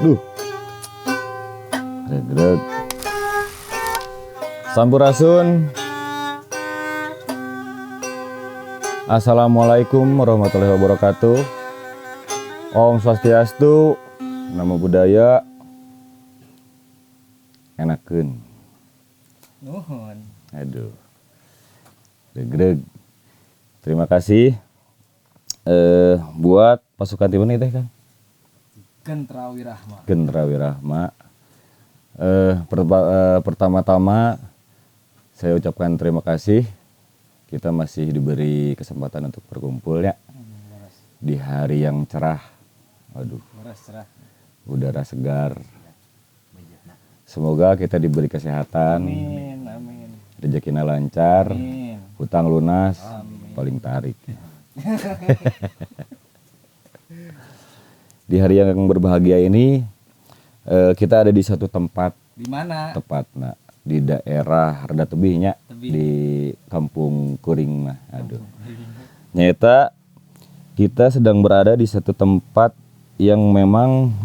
Duh. Regreg. Sampurasun. Assalamualaikum warahmatullahi wabarakatuh. Om Swastiastu, Namo Buddhaya. Enakeun. Nuhun. Aduh. Regreg. Terima kasih buat pasukan Timun teh kan. Gentra Wirahma. Pertama-tama saya ucapkan terima kasih. Kita masih diberi kesempatan untuk berkumpul ya di hari yang cerah. Waduh, udara segar. Semoga kita diberi kesehatan, Amin. rezekinya lancar, Amin. hutang lunas, Amin. paling tarik. Di hari yang berbahagia ini kita ada di satu tempat. Di mana? Tepatnya di daerah Rada Tebihnya, Tebih. di Kampung Kuring mah. Aduh. Nyata kita sedang berada di satu tempat yang memang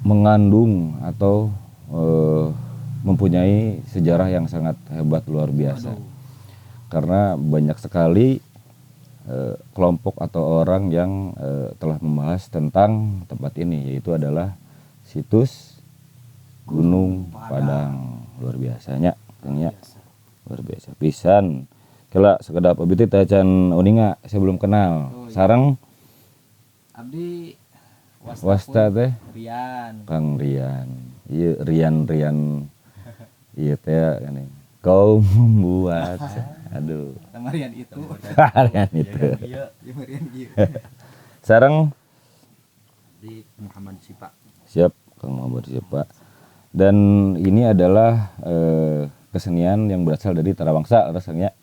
mengandung atau mempunyai sejarah yang sangat hebat luar biasa. Karena banyak sekali kelompok atau orang yang telah membahas tentang tempat ini, yaitu adalah situs Gunung Padang. Luar biasanya, luar biasa pisan. Kela sekedap abdi teh can uninga saya belum kenal. Sareng Abdi wasta teh Rian. Kang Rian. Ieu Rian ieu teh gini. Kau membuat aduh. Tamarian itu. Rian itu. Tamarian ieu. Sareng Di Muhammad Sipa. siap Kang Muhammad siapa. Dan ini adalah kesenian yang berasal dari Tarawangsa rasanya.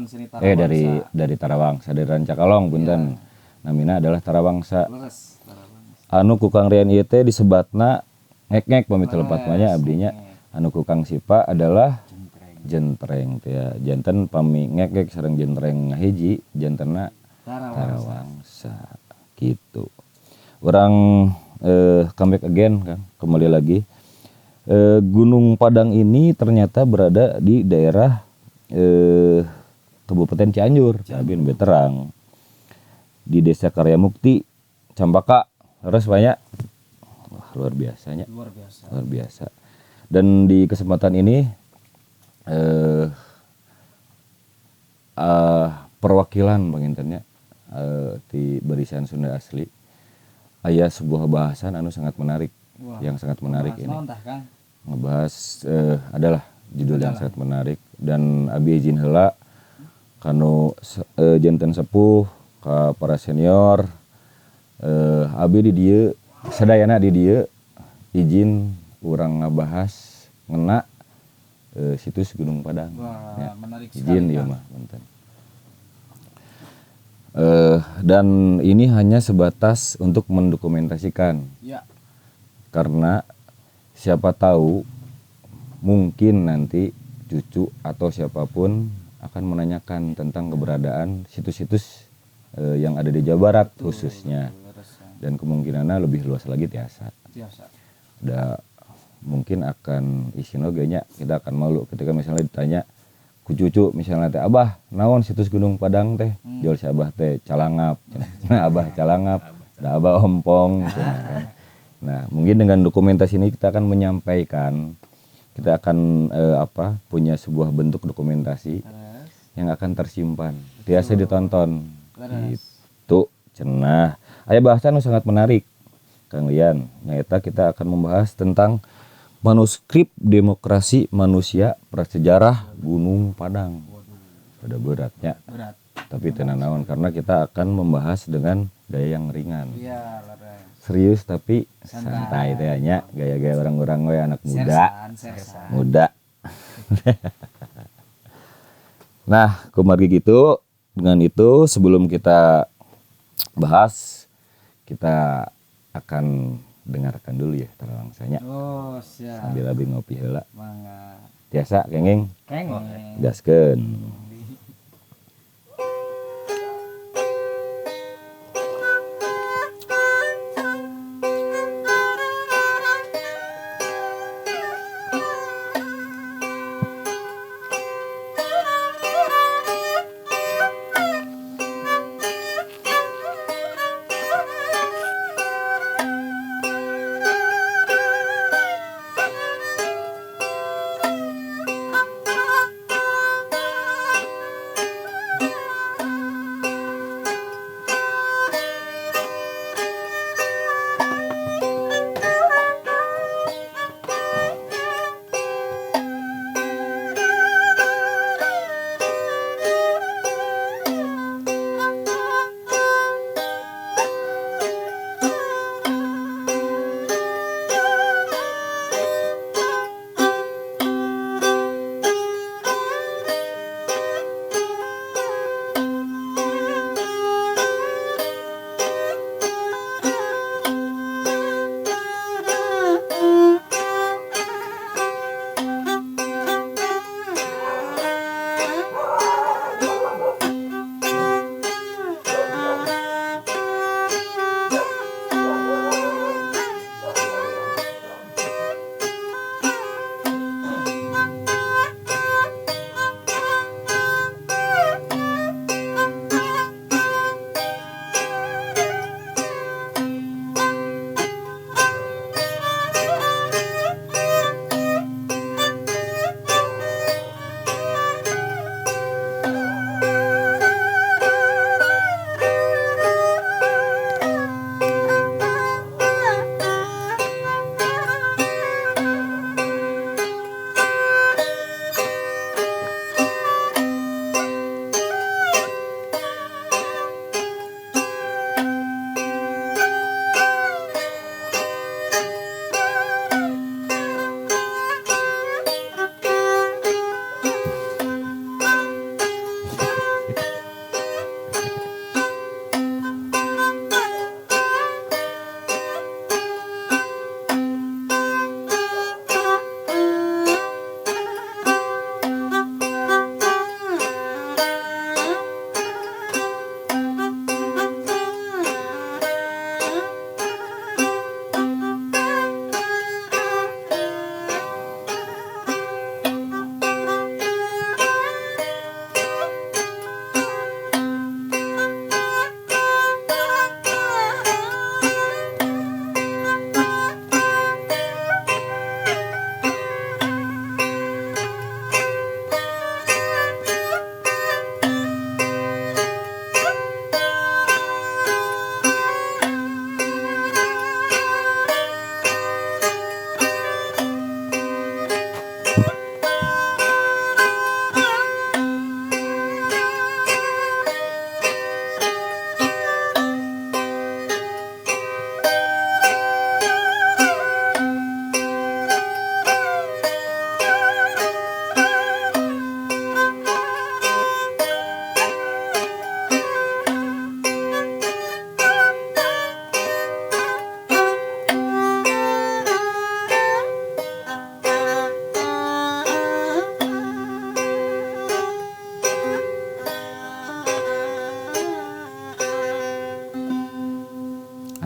Seni Tarawangsa. Dari Tarawangsa, dari Rancakalong punten. Namina adalah Tarawangsa. Leres, Tarawangsa. Anu ku Kang Rian ieu teh disebatna ngek-ngek pamit lepat manya abdinya. Anu ku Kang Sipa adalah jentreng teh ya. Janten pami ngek-ngek sareng jentreng ngahiji, jantenna Tarawangsa. Gitu. Orang comeback again kan, kembali lagi. Gunung Padang ini ternyata berada di daerah Kabupaten Cianjur, Cabin Beterang. di Desa Karya Mukti, Campaka, terus banyak. Wah, luar biasanya, Luar biasa. luar biasa. Dan di kesempatan ini perwakilan pengintennya di barisan Sunda asli aya sebuah bahasan anu sangat menarik. Wah, yang sangat menarik bahas ini naon tah, Kang? ngebahas adalah judul yang sangat menarik dan abi izin heula kanu janten sepuh ka para senior abi di dieu sadayana di dieu izin urang ngabahas ngena situs Gunung Padang. Wah, Ya, menarik izin sekali, dia Kang. mah punten. Dan ini hanya sebatas untuk mendokumentasikan Ya, karena siapa tahu mungkin nanti cucu atau siapapun akan menanyakan tentang keberadaan situs-situs yang ada di Jawa Barat khususnya, terus dan kemungkinannya lebih luas lagi tiasa. biasa. Udah mungkin akan isin ogenya kita akan malu ketika misalnya ditanya ku cucu misalnya teh abah naon situs Gunung Padang teh jual si abah teh calangap nah abah calangap da abah ompong cenah kan. Nah mungkin dengan dokumentasi ini kita akan menyampaikan, kita akan punya sebuah bentuk dokumentasi Terus, yang akan tersimpan biasa ditonton Leres. gitu cenah. Aya bahasan yang sangat menarik Kang Lian, nyata kita akan membahas tentang manuskrip demokrasi manusia prasejarah Gunung Padang. Pada beratnya, berat. tapi tenang naon karena kita akan membahas dengan gaya yang ringan. Iya, leres. Serius tapi Santai. santai teh nya, gaya-gaya orang-orang we anak muda. Sersan. Muda. Nah, kumargi gitu. Dengan itu sebelum kita bahas, kita akan dengarkan dulu ya terlangsanya Oh, siap. sambil abi ngopi heula. Mangga. Tiasa kenging Kengeng. gaskeun.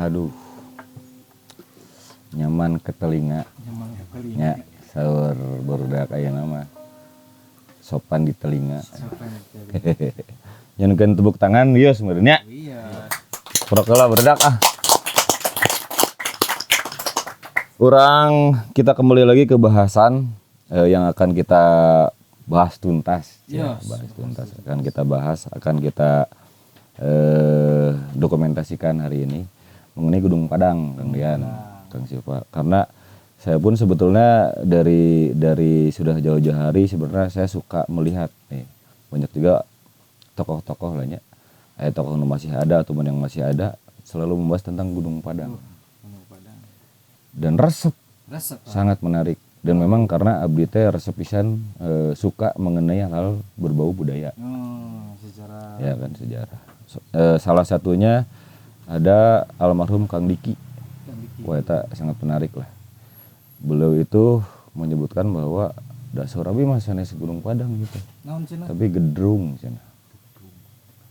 Aduh, nyaman ke telinga. Nyaman kali. Ya, saur barudak aya nama sopan di telinga. Sopan kali. Nyankeun tepuk tangan ieu sebenarnya. Iya. Prokela barudak ah. Kita kembali lagi ke bahasan yang akan kita bahas tuntas. Yes. Bahas tuntas akan kita dokumentasikan hari ini mengenai Gunung Padang, Kang Dian, Kang Siva. Karena saya pun sebetulnya dari sudah jauh-jauh hari sebenarnya saya suka melihat nih banyak juga tokoh-tokoh lainnya, tokoh yang masih ada ataupun yang masih ada selalu membahas tentang Gunung Padang. Gunung Padang. Dan resep Resep. sangat menarik dan memang karena abdi teh resep pisan suka mengenai hal berbau budaya Sejarah. ya kan sejarah. Salah satunya ada almarhum Kang Diki. Wah eta sangat menarik lah. Beliau itu menyebutkan bahwa dasar abi mah sanes Gunung Padang gitu. Naon cenah? Tapi gedrung cenah.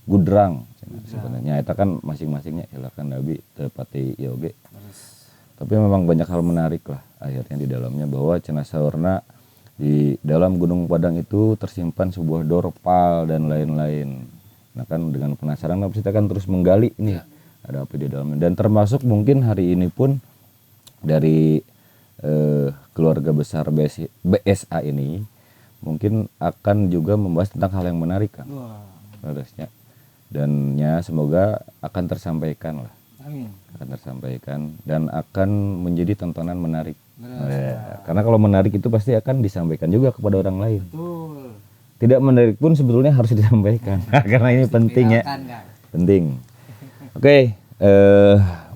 Gudrang cenah sebenarnya eta kan masing-masingnya silakan abi tepati ieu oge. Tapi memang banyak hal menarik lah akhirnya di dalamnya bahwa cenah saurna di dalam Gunung Padang itu tersimpan sebuah dorpal dan lain-lain. Nah kan dengan penasaran kita kan terus menggali ini ada apa di dalamnya dan termasuk mungkin hari ini pun dari keluarga besar BSA ini mungkin akan juga membahas tentang hal yang menarik kan. Harusnya dan ya semoga akan tersampaikan lah. Amin. Akan tersampaikan dan akan menjadi tontonan menarik. Karena kalau menarik itu pasti akan disampaikan juga kepada orang lain. Betul. Tidak menarik pun sebetulnya harus disampaikan karena ini penting ya. Penting. Oke,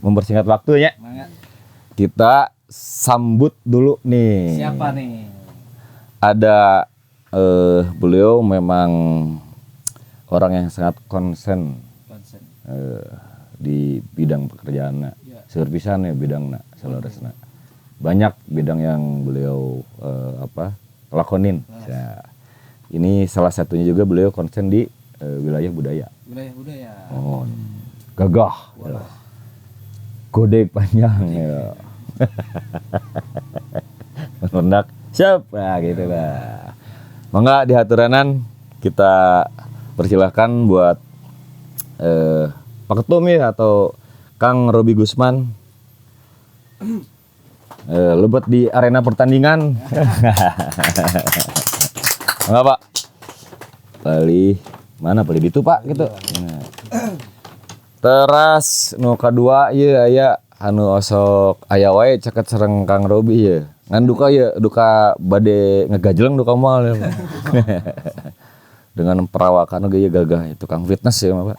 mempersingkat waktunya. Kita sambut dulu nih. Siapa nih? Ada beliau memang orang yang sangat konsen di bidang pekerjaan, serpisan ya bidangna, selaresna. Banyak bidang yang beliau lakonin. Ya. Ini salah satunya juga beliau konsen di wilayah budaya. Wilayah budaya. Oh, gagah. Ya. Godek panjang ya. Menundak siapa gitu lah. Mangga di haturanan kita persilahkan buat Pak Ketum ya atau Kang Robi Gusman lebet di arena pertandingan. Enggak Pak? Palih mana palih itu Pak gitu. Nah. Teras nu kadua ieu aya anu osok aya wae caket sareng Kang Robi ya. Ngan duka bade ngegajleng duka moal ya. Dengan perawakan ge gagah itu Kang fitness ya Pak.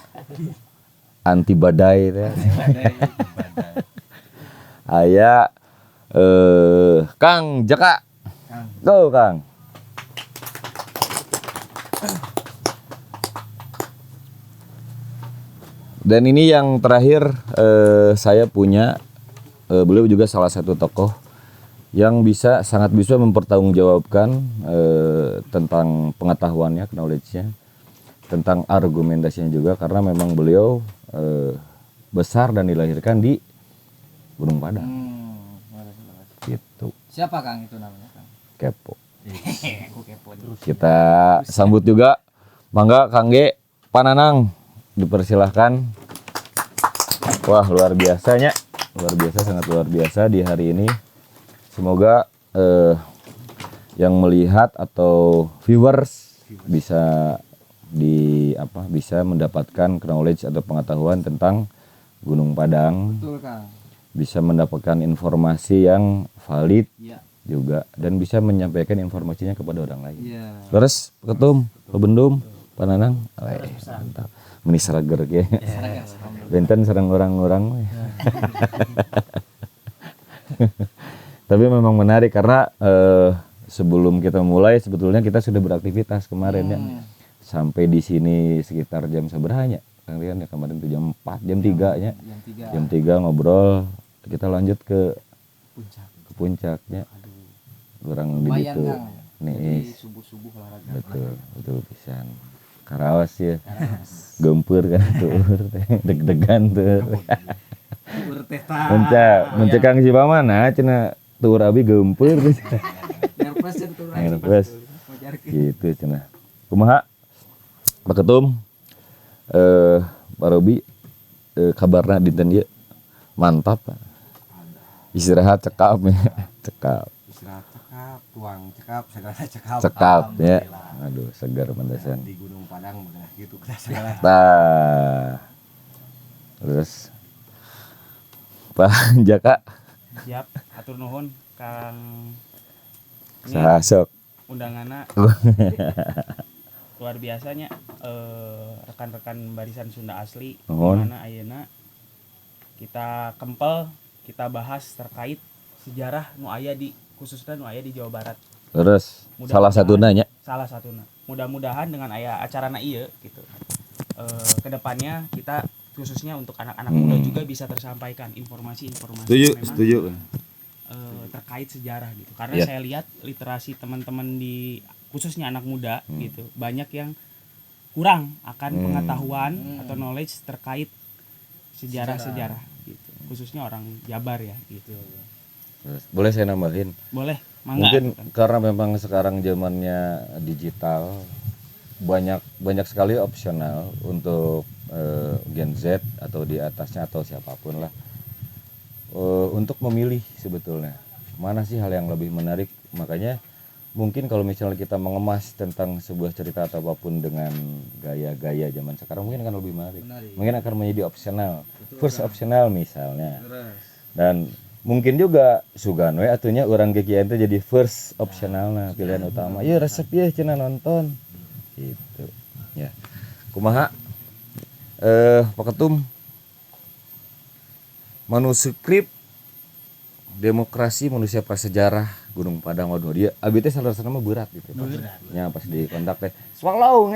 Anti badai teh. Aya Kang Jaka. Go Kang. Dan ini yang terakhir saya punya beliau juga salah satu tokoh yang sangat bisa mempertanggungjawabkan tentang pengetahuannya, knowledge-nya, tentang argumentasinya juga karena memang beliau besar dan dilahirkan di Gunung Padang. Gitu. Siapa Kang itu namanya Kang? Kepo. Aku kepo. Kita sambut juga mangga Kang G Pananang dipersilahkan. Wah luar biasanya, sangat luar biasa di hari ini. Semoga yang melihat atau viewers bisa bisa mendapatkan knowledge atau pengetahuan tentang Gunung Padang. Betul Kang. Bisa mendapatkan informasi yang valid juga dan bisa menyampaikan informasinya kepada orang lain. Terus Ketum, Pebendum, Pananang, mantap. Meni sarager ge. Benten sareng orang-orang. Tapi memang menarik karena sebelum kita mulai sebetulnya kita sudah beraktivitas kemarin ya. Sampai di sini sekitar jam seberapa ya? Kang Rian ya kemarin tuh jam 4, jam 3 nya. Jam 3 ngobrol, kita lanjut ke puncaknya. Orang di situ. Nih, subuh-subuh olahraga. Betul pisan. Karaos ya. Gempur kan tuh. Deg-degan tuh. mencekang si pamana cenah tur abi geumpeur Nervous itu nervous gitu cenah. Kumaha Pak Ketum Pak Robi kabarna dinten ieu mantap istirahat cekap ya cekap Istirahat cekap, tuang cekap, segala cekap. cekap ya Alhamdulillah. aduh segar mandasan Di Gunung Padang bener gitu kita segala. tah terus Pak Jaka Siap, atur nuhun Kang saha sok undanganna luar biasanya rekan-rekan barisan Sunda asli Nuhun. mana ayeuna kita kempel kita bahas terkait sejarah nu aya di khususnya nu aya di Jawa Barat. terus salah satu nanya Salah satuna. Mudah-mudahan dengan aya acarana ieu gitu. Kedepannya kita khususnya untuk anak-anak muda juga bisa tersampaikan informasi-informasi yang memang terkait sejarah gitu. Karena Iya. saya lihat literasi teman-teman di khususnya anak muda gitu banyak yang kurang akan pengetahuan atau knowledge terkait sejarah-sejarah gitu. Khususnya orang Jabar ya gitu. Terus, boleh saya nambahin Boleh, mangga. mungkin karena memang sekarang zamannya digital banyak sekali opsional untuk Gen Z atau di atasnya atau siapapun lah untuk memilih sebetulnya mana sih hal yang lebih menarik. Makanya mungkin kalau misalnya kita mengemas tentang sebuah cerita atau apapun dengan gaya-gaya zaman sekarang mungkin akan lebih menarik. Mungkin akan menjadi opsional, first opsional misalnya. Dan mungkin juga Sugan we atunya orang kekian itu jadi first opsional nah pilihan utama. Iya resep ya cenah nonton. Gitu. Ya. Kumaha Pak Ketum manuskrip demokrasi manusia prasejarah Gunung Padang waduh dia abi teh salah-salah mah berat gitu. Ya pas di kontak teh swalaung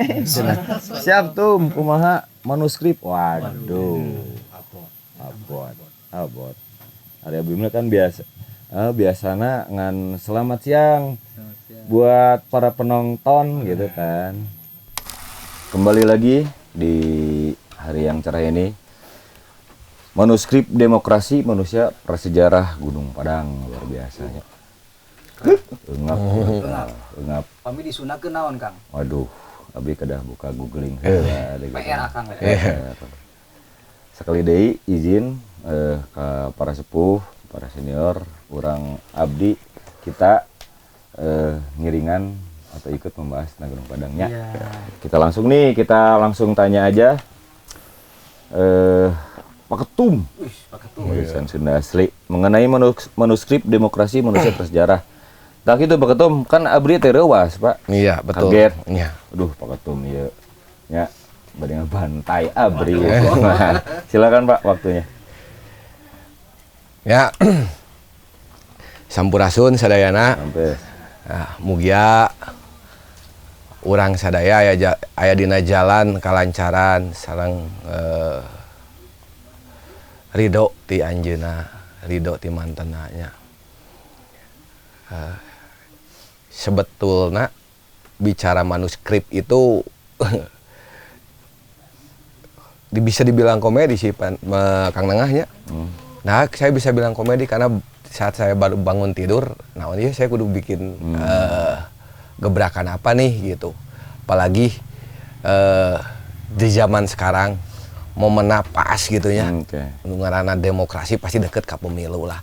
siap tum kumaha manuskrip waduh abot hari abi mah kan biasana ngan selamat siang buat para penonton gitu kan. Kembali lagi di hari yang cerah ini manuskrip demokrasi manusia prasejarah Gunung Padang luar biasanya. Engap. Kami disunakeun naon, Kang? Waduh, abi kedah buka googling. PR Kang. Sekali deui izin ke para sepuh, para senior, urang abdi kita ngiringan atau ikut membahas tentang Gunung Padangnya. Kita langsung tanya aja. Pak Ketum, Barisan Sunda asli mengenai manuskrip demokrasi manusia prasejarah. Tak itu Pak Ketum kan abdi teh reuwas, Pak. Iya, betul. Kaget. Iya. Aduh, Pak Ketum ieu nya bade bantai abdi. Silakan Pak waktunya. Ya. Sampurasun sadayana. Sampai Mugia urang sadaya aya dina jalan kalancaran sareng ridho ti anjeunna, ridho ti mantenna nya. Sebetulna bicara manuskrip itu bisa dibilang komedi sih Kang Nengahnya. Nah, saya bisa bilang komedi karena saat saya baru bangun tidur, nah ini saya kudu bikin gebrakan apa nih gitu. Apalagi di zaman sekarang momennya pas gitu ya. Ngaranna demokrasi pasti deket ke pemilu lah.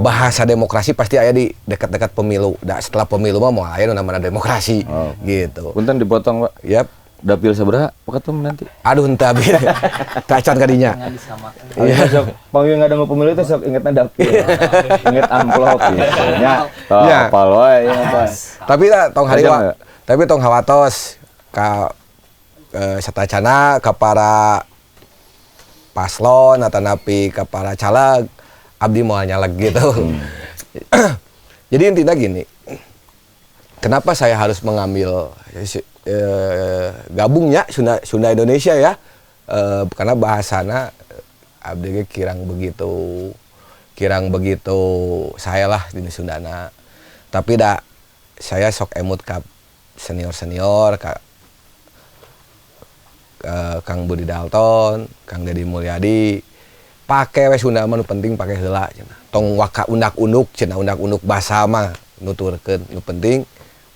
Bahasa demokrasi pasti ada di dekat-dekat pemilu. Setelah pemilu mah mau aya namanya demokrasi gitu. Punten dipotong, Pak. Yap. Dapil sabaraha Pak Ketum nanti? Aduh henteu abi. Tacan kadinya. Iya, sok panggil ngadang pemilu teh sok ingetna dapil. Inget amplop gitu. Nya. Apal wae ya, Pak. Tapi tong hariwa. Tapi tong hawatos ka satacana ka para paslon atau napi ke para caleg abdi mau nyaleg gitu. Jadi intinya gini, kenapa saya harus mengambil gabungnya Sunda Indonesia ya, karena bahasana abdi kirang begitu saya lah di Sundana. Tapi saya sok emut ke senior Kang Budi Dalton, Kang Deddy Mulyadi, pake we Sunda mah nu penting pake heula cenah. Tong waka undak-unduk cenah, undak-unduk basa mah nuturkeun nu penting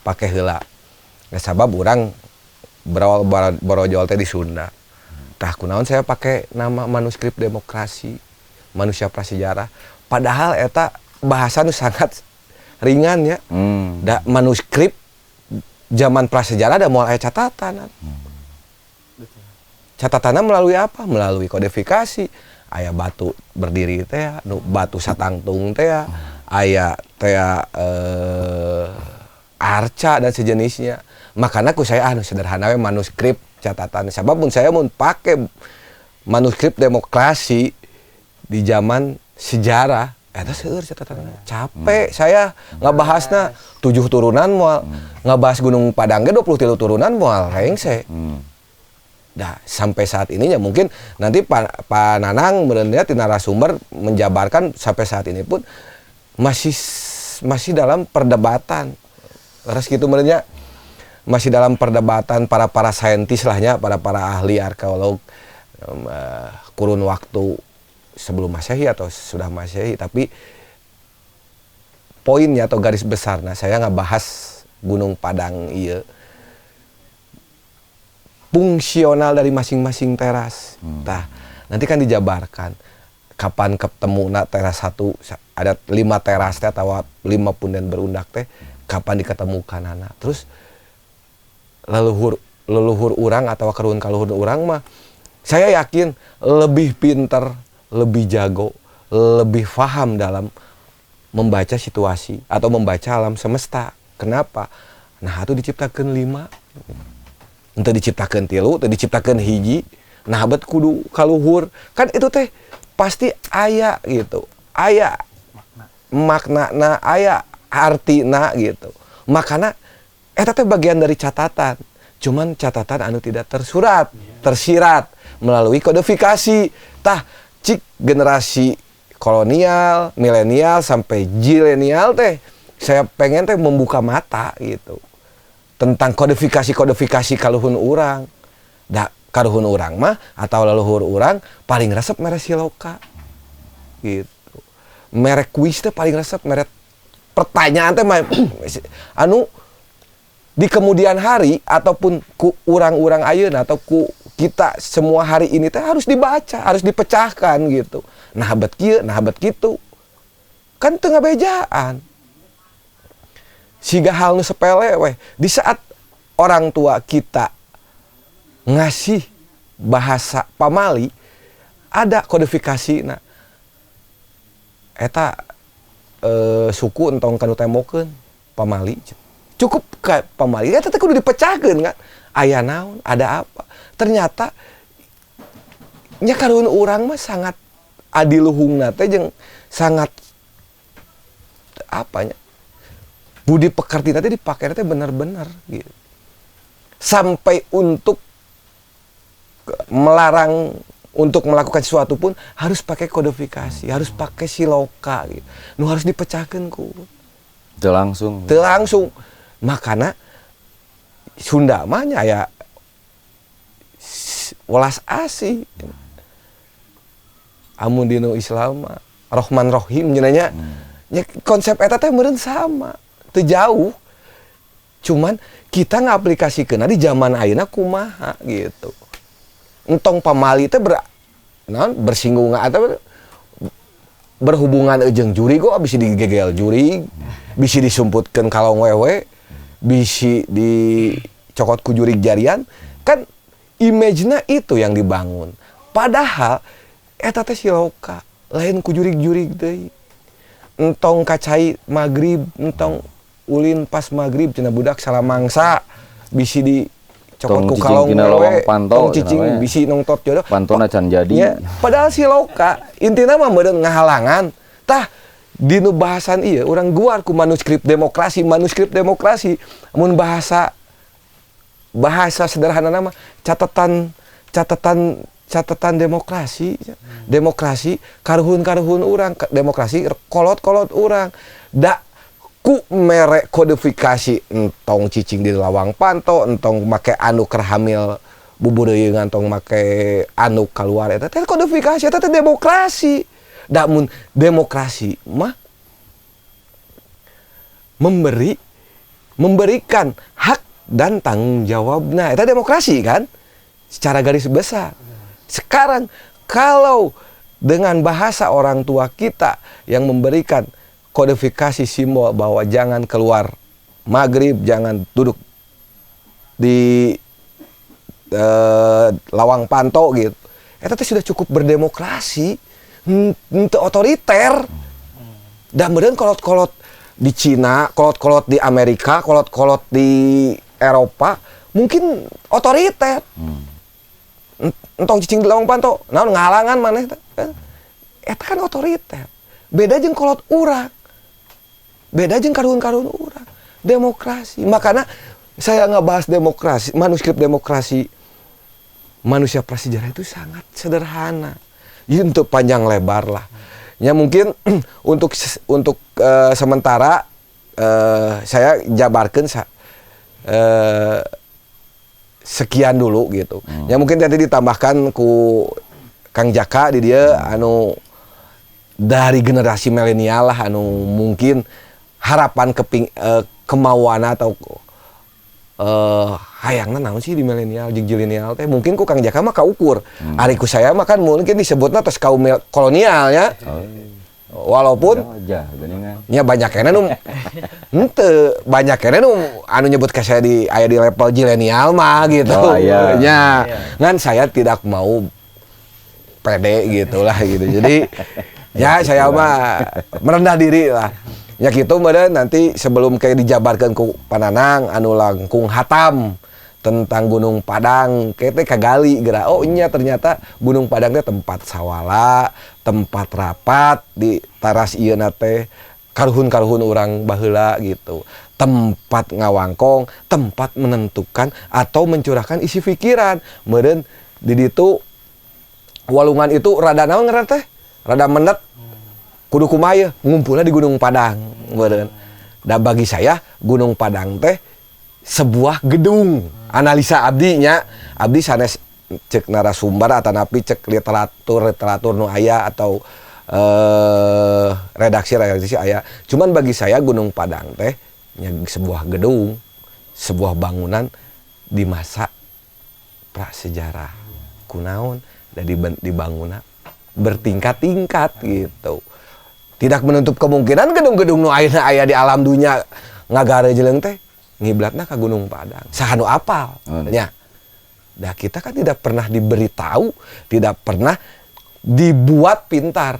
pake heula. Nah, sabab urang berawal borojol teh di Sunda. Tah kunaon saya pakai nama manuskrip demokrasi, manusia prasejarah. Padahal eta bahasa nu sangat ringan ya. Da manuskrip zaman prasejarah ada moal aya catatan. Catatannya melalui apa? Melalui kodifikasi. Aya batu berdiri teh, batu satangtung teh, aya teh arca dan sejenisnya. Makanya ku saya sederhana we manuskrip catatan. Sebab mun saya mun pakai manuskrip demokrasi di zaman sejarah, eta seueur catatanna. Capek saya ngabahasna 7 turunan moal, ngabahas Gunung Padang ge 23 turunan moal hengse. Dah sampai saat ininya mungkin nanti Pak Nanang berennya di narasumber menjabarkan sampai saat ini pun masih dalam perdebatan. Terus gitu berennya masih dalam perdebatan para saintis lahnya, para ahli arkeolog kurun waktu sebelum Masehi atau sudah Masehi, tapi poinnya atau garis besarnya saya ngebahas Gunung Padang iya fungsional dari masing-masing teras. Tah, nanti kan dijabarkan kapan ketemu teras satu ada 5 teras teh atau 5 punden berundak teh kapan diketemukan anak. Terus leluhur urang atau keruhun kaluhur urang mah saya yakin lebih pintar, lebih jago, lebih paham dalam membaca situasi atau membaca alam semesta. Kenapa? Nah, itu diciptakan 5. Entah diciptakan 3, entah diciptakan hiji. Nah, bet kudu kaluhur. Kan itu teh pasti aya gitu. Aya makna, aya artina gitu. Makanya eta teh bagian dari catatan. Cuman catatan anu tidak tersirat melalui kodifikasi. Tah, cik generasi kolonial, milenial sampai zilenial teh saya pengen teh membuka mata gitu. Tentang kodifikasi kaluhun urang. Da kaluhun urang mah atau leluhur urang paling resep mere siloka. Gitu. Merek kuis teh paling resep mere pertanyaan teh anu di kemudian hari ataupun ku urang-urang ayeuna atau ku kita semua hari ini teh harus dibaca, harus dipecahkan gitu. Nah bet kieu, nah bet kitu. Kan teu ngabejaan. Siga hal nu sepele weh. Di saat orang tua kita ngasih bahasa pamali ada kodifikasi nah eta suku entong kanu tembokeun pamali cukup ka pamali eta teh kudu dipecahkeun kan aya naon ada apa ternyata nya karuhun urang mah sangat adiluhungna teh jeung sangat apanya budi pekerti nanti dipakai nanti benar-benar gitu. Sampai untuk melarang untuk melakukan sesuatu pun harus pakai kodifikasi, harus pakai siloka gitu. Nu harus dipecahkan ku. Teu langsung. Makanya Sunda mah nya ya welas asih. Amun dinu Islam Rahman Rahim nya konsep eta teh meureun sama. Teu jauh. Cuman kita ngaplikasikeunna di zaman ayeuna kumaha gitu. Entong pamali teh bersinggungan atau berhubungan jeung jurig kok bisa digegel jurig, bisa disumputkeun kalong wewe, bisa dicokot ku jurig jarian, kan image-na itu yang dibangun. Padahal eta teh siloka, lain ku jurig-jurig deui. Entong kacai magrib, entong ulin pas magrib cenah budak salamangsa bisi di cokot ku kalong wewe tong cicing bisi nongtot jodoh pantona can jadi ya, padahal siloka intina mah meureun ngahalangan tah dinu bahasan ieu urang guar ku manuskrip demokrasi mun bahasa sederhana nama catatan demokrasi karuhun urang demokrasi kolot urang da ku merek kodifikasi entong cicing di lawang panto entong make anu keur hamil bubudeui ngantong make anu keluar eta teh kodifikasi eta teh demokrasi. Da mun demokrasi mah memberikan hak dan tanggung jawabna eta demokrasi kan secara garis besar. Sekarang kalau dengan bahasa orang tua kita yang memberikan kodifikasi simbol bahwa jangan keluar maghrib, jangan duduk di lawang panto gitu. Eta teh sudah cukup berdemokrasi, henteu otoriter. Dan kemudian kolot-kolot di Cina, kolot-kolot di Amerika, kolot-kolot di Eropa mungkin otoriter. Entong cicing di lawang panto, naon ngalangan maneh teh. Eta kan otoriter. Beda jeung kolot urang. Beda jeung karuhun-karuhun urang. Demokrasi. Makanya saya ngebahas demokrasi, manuskrip demokrasi manusia prasejarah itu sangat sederhana. Ya, untuk panjang lebar lah. Ya mungkin untuk sementara saya jabarkan sekian dulu gitu. Ya mungkin nanti ditambahkan ku Kang Jaka di dia anu dari generasi milenial lah anu mungkin harapan kemauan atau hayangna naon sih di milenial jeung zilenial teh mungkin ku Kang Jaka mah kaukur. Ari ku saya mah kan mungkin disebutna tos kaum kolonial ya. Walaupun nya banyak kene nu henteu banyak kene nu anu nyebut ka saya aya di level zilenial mah gitu. Nya ngan saya tidak mau pede gitulah gitu. Jadi ya saya mah merendah diri lah. Ya gitu kemudian nanti sebelum kayak dijabarkan ku Pananang anu langkung hatam tentang Gunung Padang kayak kagali geura oh nya ternyata Gunung Padang teh tempat sawala, tempat rapat di taras ieu na teh karuhun-karuhun urang baheula gitu. Tempat ngawangkong, tempat menentukan atau mencurahkan isi pikiran. Meureun di ditu walungan itu rada naon ngaran teh? Rada menet. Kudu kumaha ngumpulna di Gunung Padang. Meureun. Dan bagi saya Gunung Padang teh sebuah gedung. Analisa abdi nya, abdi sanes cek narasumber atanapi cek literatur nu aya atau redaksi aya. Cuman bagi saya Gunung Padang teh nya sebuah gedung, sebuah bangunan di masa prasejarah. Kunaon da dibangunna bertingkat-tingkat gitu. Tidak menutup kemungkinan gedung-gedung nu aya di alam dunia ngagare jeleng teh ngiblatna ka Gunung Padang. Sahanu apal nya. Nah, kita kan tidak pernah diberitahu, tidak pernah dibuat pintar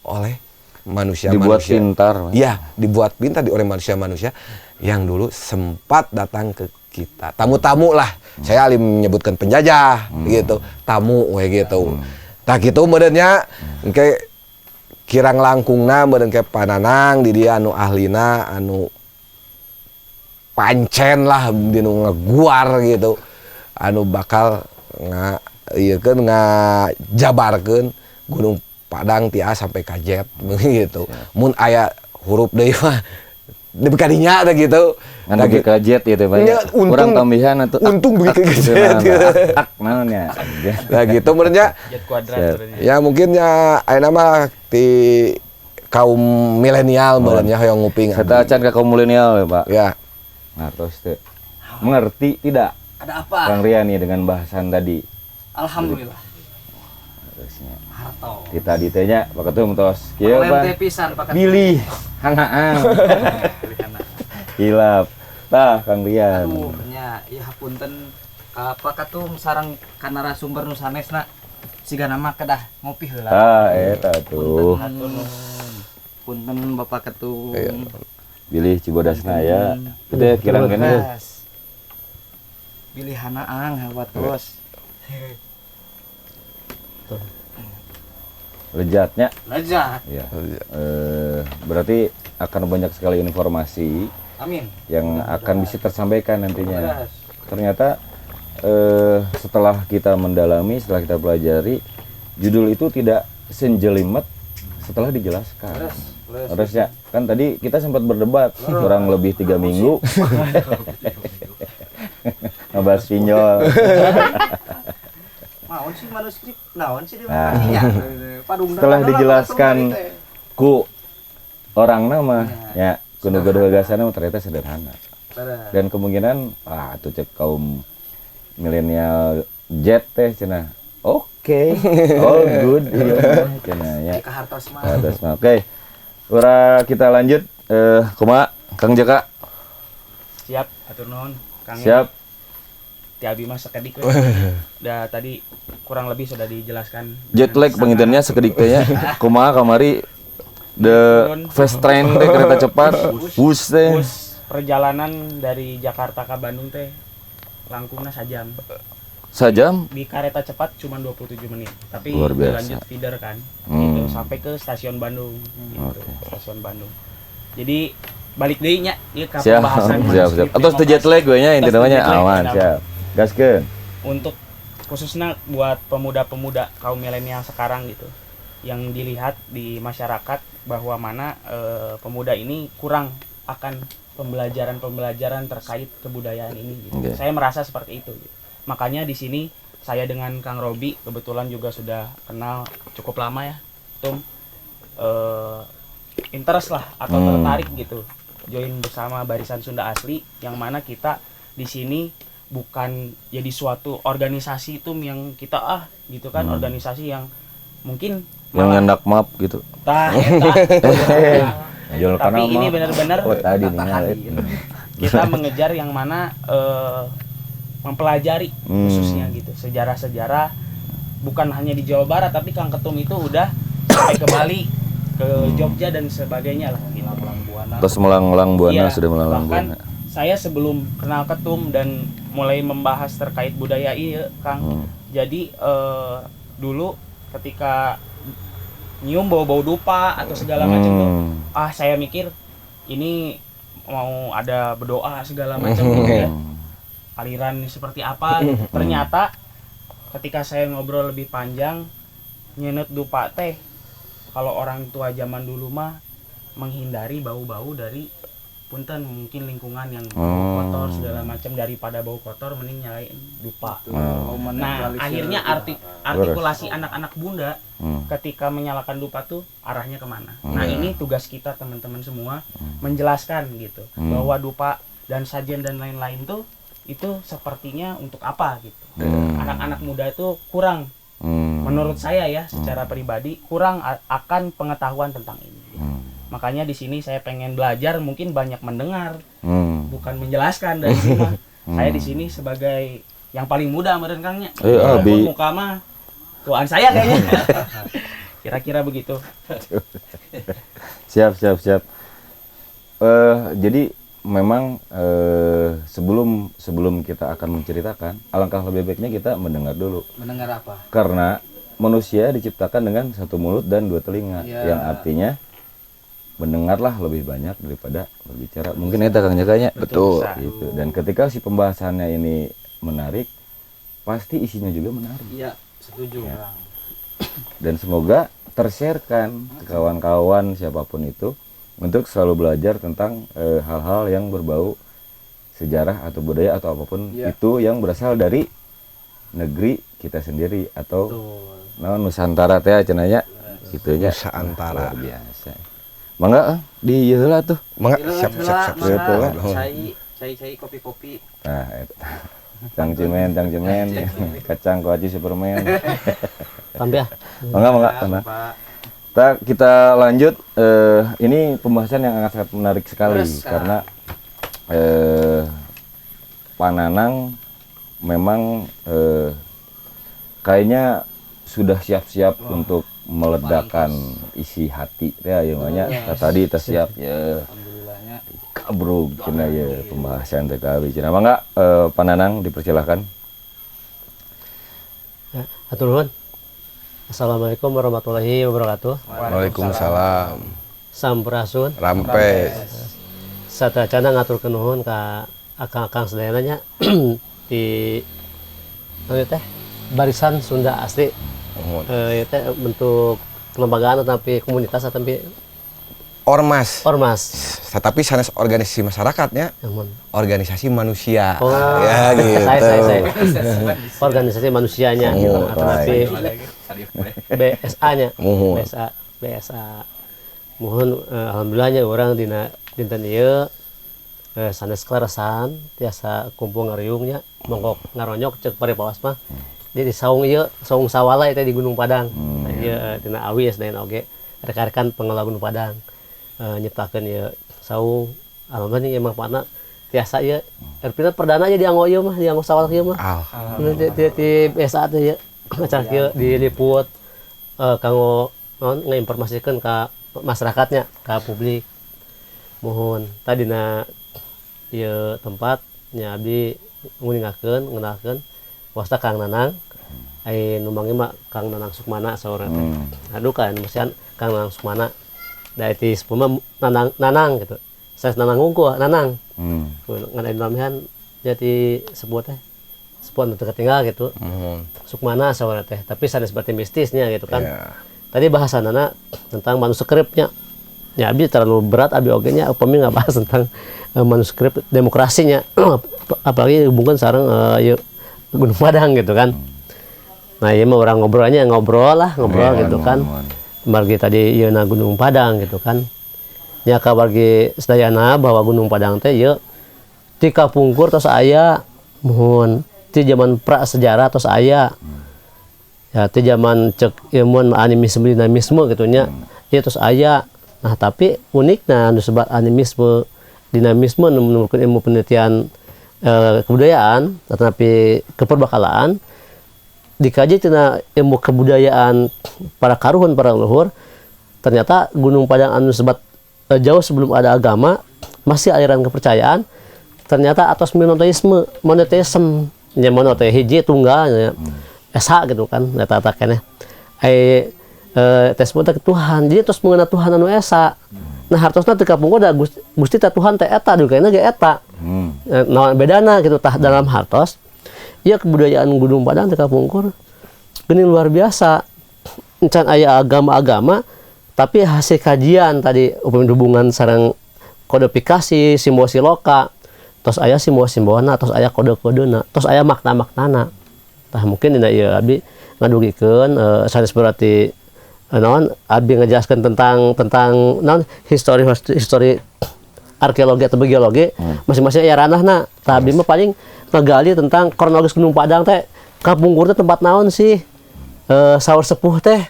oleh manusia-manusia. Dibuat pintar. Iya, dibuat pintar oleh manusia-manusia yang dulu sempat datang ke kita. Tamu-tamu lah. Saya alim menyebutkan penjajah gitu, tamu we gitu. Tah kitu meureunnya engke kirang langkungna meureun ke Pananang di dia anu ahlina anu pancen lah dinu ngeguar gitu. Anu bakal jabarkeun Gunung Padang ti A sampai ka Z gitu. Mun aya huruf deui mah di kadinya ada gitu. Anu ge ka Z ieu teh banyak. Urang tambihan atuh. Untung beli ka Z. Naon ya. Nah gitu menurutnya. Z kuadrat. Ya mungkin ya ayeuna mah ti kaum milenial menurutnya hoyong nguping. Kita acan ka kaum milenial ya, Pak. Ya. Nah, terus teh mengerti tidak? Ada apa? Kang Rian nih dengan bahasan tadi. Alhamdulillah. Terusnya. Harto. Kita ditanya Pak Ketum tos. Kieu Bang. Pisan Pak Ketum. Pilih hangaan. Hilap. Tah Kang Rian. Aduh, nya ya hapunten Pak Ketum sareng ka narasumber nu sanesna siga nama kedah ngopi heula. Eta tuh. Punten Bapak Ketum. Pilih Cibodasna ya. Kita kirang kene. Pilih hanaang hawat terus. Lejatnya. Lezat. Ya. Berarti akan banyak sekali informasi. Amin. Yang akan bisa tersampaikan nantinya. Ternyata setelah kita mendalami, setelah kita pelajari, judul itu tidak senjelimet setelah dijelaskan. Harusnya kan tadi kita sempat berdebat kurang lebih 3 minggu. ngebahas pinjol. Naon sih manuskrip? Naon sih dia Nah. artinya? Padung Setelah dijelaskan ku orang nama ya kudu gagasan ternyata sederhana. Dan kemungkinan tuh cek kaum milenial Z teh cenah. Oke. All good ieu cenah ya. Ka hartos mah. Oke. Ura kita lanjut kumaha Kang Jaka? Siap, atur nuhun. Kang. Siap. Ti abi mah sakedik we. Udah tadi kurang lebih sudah dijelaskan. Jet lag pengintennya sekedik teh nya. Kumaha kamari the fast train teh kereta cepat. Bus teh. Bus perjalanan dari Jakarta ke Bandung teh langkungna sajam. Sajam? Di kereta cepat cuma 27 menit. Tapi Luar biasa. lanjut feeder kan. Hmm. Gitu sampai ke stasiun Bandung gitu. Stasiun Bandung. Jadi balik deui nya ieu ka Siap. pembahasan Siap. Atau teu jet lag we nya inti namanya aman, siap. Gaskeun. Untuk khususnya buat pemuda-pemuda kaum milenial sekarang gitu yang dilihat di masyarakat bahwa mana pemuda ini kurang akan pembelajaran terkait kebudayaan ini gitu. Okay. Saya merasa seperti itu gitu. Makanya di sini saya dengan Kang Robi kebetulan juga sudah kenal cukup lama ya Tum, interest lah atau tertarik gitu join bersama Barisan Sunda Asli yang mana kita di sini bukan jadi suatu organisasi itu yang kita gitu kan organisasi yang mungkin Yang ngendak map gitu. tah eta. Jual Tapi kana ini mah. benar-benar Oh tadi nih. kita mengejar yang mana mempelajari khususnya gitu sejarah-sejarah bukan hanya di Jawa Barat tapi Kang Ketum itu udah sampai ke Bali, ke Jogja dan sebagainya lah gitu. Terus melanglang buana Iya, sudah melanglang bahkan buana. saya sebelum kenal Ketum dan mulai membahas terkait budaya ini Kang. Jadi dulu ketika nyium bau-bau dupa atau segala macam tuh saya mikir ini mau ada berdoa segala macam gitu ya. Aliran seperti apa gitu. Ternyata ketika saya ngobrol lebih panjang nyenut dupa teh kalau orang tua zaman dulu mah menghindari bau-bau dari punten mungkin lingkungan yang bau kotor segala macam daripada bau kotor mending nyalain dupa. Nah, akhirnya artikulasi anak-anak bunda ketika menyalakan dupa tuh arahnya kemana. Nah, ini tugas kita teman-teman semua menjelaskan gitu bahwa dupa dan sajen dan lain-lain tuh itu sepertinya untuk apa gitu. Anak-anak muda itu kurang menurut saya ya secara pribadi kurang akan pengetahuan tentang ini. Makanya di sini saya pengen belajar, mungkin banyak mendengar, bukan menjelaskan dari sini. Saya di sini sebagai yang paling muda meren Kangnya. Walaupun muka mah tuan saya kayaknya. Kira-kira begitu. Siap. Jadi memang sebelum kita akan menceritakan, alangkah lebih baiknya kita mendengar dulu. Mendengar apa? Karena manusia diciptakan dengan satu mulut dan dua telinga, yang artinya mendengarlah lebih banyak daripada berbicara. Mungkin itu Kang Jakanya. Betul. Gitu. Dan ketika si pembahasannya ini menarik, pasti isinya juga menarik. Iya, setuju Kang. Dan semoga tershare-kan ke kawan-kawan siapapun itu untuk selalu belajar tentang hal-hal yang berbau sejarah atau budaya atau apapun itu yang berasal dari negeri kita sendiri atau Nusantara teh cenanya gitunya. Nusantara. Luar biasa. Mangga di ieu heula tuh. Mangga siap. Cai kopi-kopi. Nah, eta. Cangcimen, kacang ku Haji Superman. Tambah. Mangga tenang. Kita lanjut. Ini pembahasan yang sangat menarik sekali karena Pak Nanang memang kayaknya sudah siap-siap untuk meledakkan isi hati ya tadi kita siap ya alhamdulillahnya kabrug cina ya pembahasan TKW cina mangga Pak Nanang dipersilahkan. Ya, atur nuhun. Assalamualaikum warahmatullahi wabarakatuh. Waalaikumsalam. Sampurasun. Rampe. Satacana ngaturkeun nuhun ka akang-akang sadeana di teh Barisan Sunda Asli. Itu bentuk kelembagaan tapi komunitas tapi ormas. Ormas. Tetapi sanes organisasi masyarakatnya Namun. organisasi manusia. Oh, Ya gitu. saya. Organisasi manusianya gitu. Oh, Tapi BSA-nya. Muhun. BSA. Mohon alhamdulillahnya orang dina dinten ieu sanes kleresan tiasa kumpul ngariungnya mongkok ngaronyok cek parepawas mah. Jadi saung ieu saung sawala itu di Gunung Padang. Ieu dina Awi SDN oge rekan-rekan pengelola Gunung Padang. Nyiptakeun ieu saung alhamdulillah emang pana tiasa ieu erpina perdana aja dianggo ieu mah dianggo sawal ieu mah. Di BSA teh ieu acara ieu diliput kanggo ngeinformasikeun ka masyarakatnya ka publik. Mohon tadina ieu tempat nya abdi nguningakeun ngenalkeun wasta Kang Nanang ai numangnya mah Kang Nanang Sukmana saurna teh. Aduh kan mesian Kang Nanang Sukmana. Da ti sepema Nanang gitu. Saya Nanang unggul Nanang. Ngadain lamihan jadi sebut teh. Sepon teu ketinggal gitu. Sukmana saurna teh, tapi sanes berarti mistisnya gitu kan. Yeah. Tadi bahasanana tentang manuskripnya. Ya abdi terlalu berat abdi oge nya upami ngabahas tentang manuskrip demokrasinya. Apalagi hubungan sareng Gunung Padang gitu kan. Nah, ieu mah orang ngobrol gitu kan. Margi tadi ieu na Gunung Padang gitu kan. Nya kabargi sadayana bahwa Gunung Padang teh ieu ti kapungkur tos aya mohon ti zaman prasejarah tos aya. Ya ti zaman cek ilmuan animisme dinamisme gitu nya. Ieu tos aya. Nah, tapi unikna anu sebat animisme dinamisme menurut ilmu penelitian kebudayaan tetapi keperbakalaan dikaji tina ilmu kebudayaan para karuhun para leluhur ternyata Gunung Padang anu sebat jauh sebelum ada agama masih aliran kepercayaan ternyata atas monoteisme nya monote hiji tunggal nya esa gitu kan eta keneh ai tes teh Tuhan jadi terus mengenal Tuhan anu esa. Nah hartosna teu kapungkur da Gusti teh Tuhan teh eta dukena ge eta. Naon bedana gitu tah dalam hartos. Ieu kebudayaan Gunung Padang teh kapungkur geuning luar biasa. Encan aya agama-agama tapi hasil kajian tadi hubungan sareng kodifikasi simbol-siloka. Tos aya simbol-simbolna, tos aya kode-kodena, tos aya makna-maknana. Tah mungkin dina ieu abdi ngadugikeun sanes berarti naon abdi ngejelaskeun tentang naon histori arkeologi atau geologi masing-masing aya ranahna. Tah abdi mah paling ngagali tentang kronologis Gunung Padang teh kapungkur teh tempat naon sih saur sepuh teh.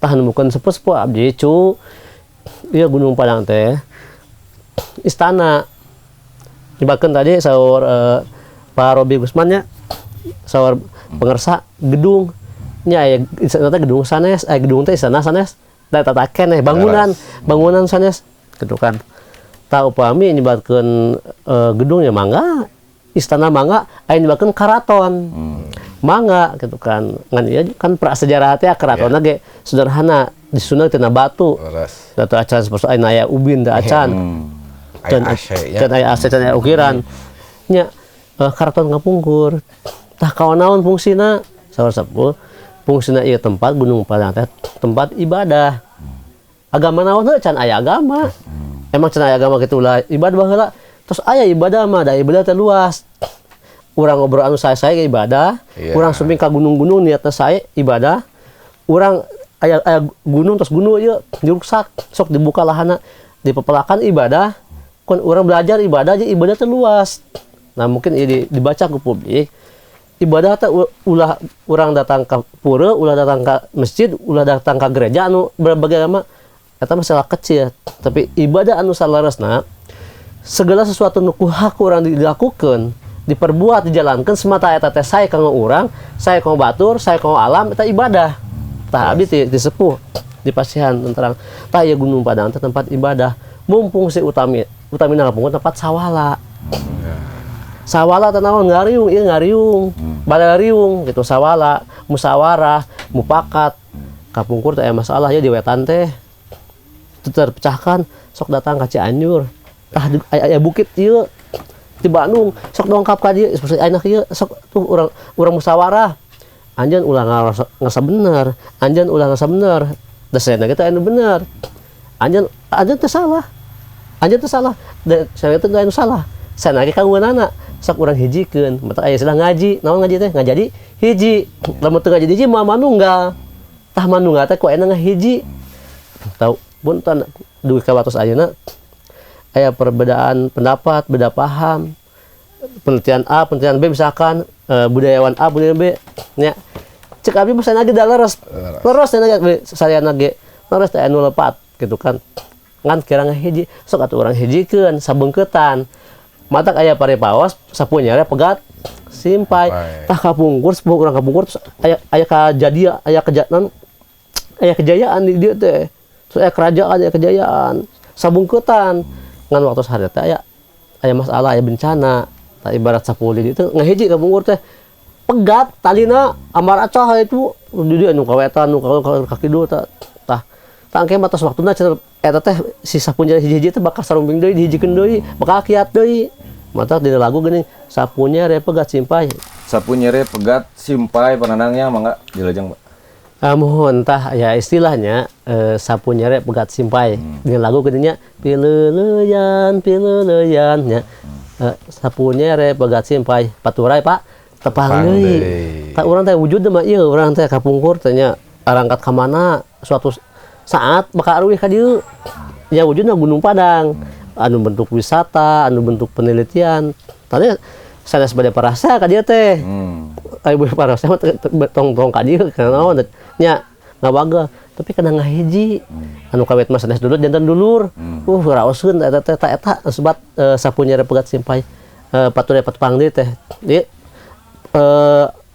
Tah nemukeun sepuh abdi cu ieu Gunung Padang teh istana. Nyebakeun tadi saur Pak Robi Gusman nya saur pengersa gedung nya aya istana teh gedung sanes gedung teh istana sanes da tataken bangunan sanes gitu kan. Tah upami nyebatkeun gedungnya mangga istana mangga aya nyebatkeun karaton mangga gitu kan. Ngan ieu kan prasejarah teh karatonna ge sederhana disusun tina batu. Da acan seperti aya ubin da acan. Can aya AC can aya ukiran. Nya karaton kapungkur. Tah kaon naon fungsina? Saur sepuh fungsina ieu tempat Gunung Padang teh tempat ibadah. Agama naon heuh can aya agama. Emang can aya agama kitu ulah ibadah baheula. Terus aya ibadah mah da ibadah teh luas. Urang ngobrol anu sae-sae ge ibadah. Urang sumping ka gunung-gunung niatna sae ibadah. Urang aya gunung terus gunung ieu diruksak sok dibuka lahana dipepelakan ibadah. Kun urang belajar ibadah aja ibadah teh luas. Nah mungkin ini dibaca ke publik. Ibadah teh ulah urang datang ke pura, ulah datang ke masjid, ulah datang ke gereja anu berbagai agama eta masalah kecil. Tapi ibadah anu salaresna segala sesuatu nu kuhak urang dilakukeun, diperbuat, dijalankan semata eta teh sae kanggo urang, sae kanggo batur, sae kanggo alam eta ibadah. Tah abdi ti sepuh di pasihan terang. Tah ieu Gunung Padang teh tempat ibadah. Mumpung si utamina kapungkur tempat sawala. Sawala teh naon ngariung, ieu ngariung. Balariung gitu sawala, musyawarah, mupakat. Kapungkur teh aya masalah ya di wetan teh. Terpecahkan sok datang ka Cianjur. Tah aya bukit ieu di Bandung, sok dongkap ka dieu seperti ayeuna ieu sok tuh urang musyawarah. Anjeun ulah ngasa bener, anjeun ulah ngasa bener. Da saena kita anu bener. Anjeun Anjeun teu salah. Anjeun teu salah. Dan saya teh anu salah. Sanage kagunganana sok urang hijikeun. Matak aya istilah ngaji. Naon ngaji teh? Ngajadi hiji. Lamun teu ngajadi hiji moal manunggal. Tah manunggal teh ku aya ngahiji. Tahu punten dugi ka watos ayeuna aya perbedaan pendapat, beda paham. Penelitian A, penelitian B misalkan budayawan A, budayawan B nya. Cek abi mah sanage da leres. Leres sanage sarayana ge. Leres teh anu lepat gitu kan. Ngan kira ngahiji sok atuh urang hijikeun sabeungkeutan. Matak aya parepaos sapunyere pegat simpai. Tah kapungkur sepuh urang kapungkur terus aya kajadian, aya kejayaan di dieu teh. Terus aya kerajaan, aya kejayaan. Sabungkeutan. Ngan waktu hari teh aya masalah, aya bencana. Tah ibarat sapuli dieu ngahiji kapungkur teh. Pegat talina amar acah itu di dieu anu kawetan, nu kaki dua tah. Tangke batas waktuna cenah eta teh si sapunya hiji-hiji teh bakal sarumbing deui dihijikeun deui, bakal kiat deui. Matak dina lagu geuning sapunya re pegat simpai. Sapunya re pegat simpai pananangnya mangga dilajeng, Pak. Mohon tah ya istilahnya sapunya re pegat simpai. Dina lagu geuningnya pileuleyan nya. Sapunya re pegat simpai. Paturai Pak tepang deui. Tak urang teh wujud mah ieu urang teh kapungkur teh nya arangkat ka mana suatu saat bakal aruih ka dieu. Ya wujudna Gunung Padang. Anu bentuk wisata, anu bentuk penelitian. Tanya sanes bade parasa ka dieu teh. Ai bade parasa mah tong-tong ka dieu kana naon nya ngawaga tapi kana ngahiji. Anu kawet mah sanes dulur jantan dulur. Raoskeun eta teh eta sebat sapunya pegat simpai. Pature patepang deui teh. Ieu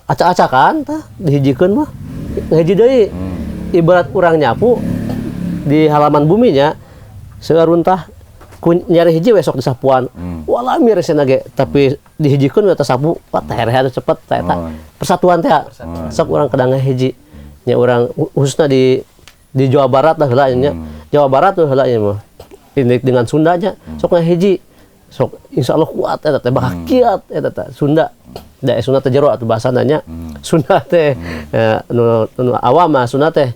acak-acakan tah dihijikeun mah. Ngahiji deui. Ibarat urang nyapu di halaman buminya seuruntah nyari hiji we sok disapuan. Walah miresna ge tapi dihijikeun we teh sapu terehan cepet tah eta persatuan teh sok urang kadang ngahiji nya urang khususna di Jawa Barat lah heula nya. Jawa Barat tuh heula mah ini dengan Sundanya sok ngahiji sok insyaallah kuat eta teh bakal kiat eta teh Sunda. Da Sunda teh jero atuh bahasana nya. Sunda teh nu awam mah Sunda teh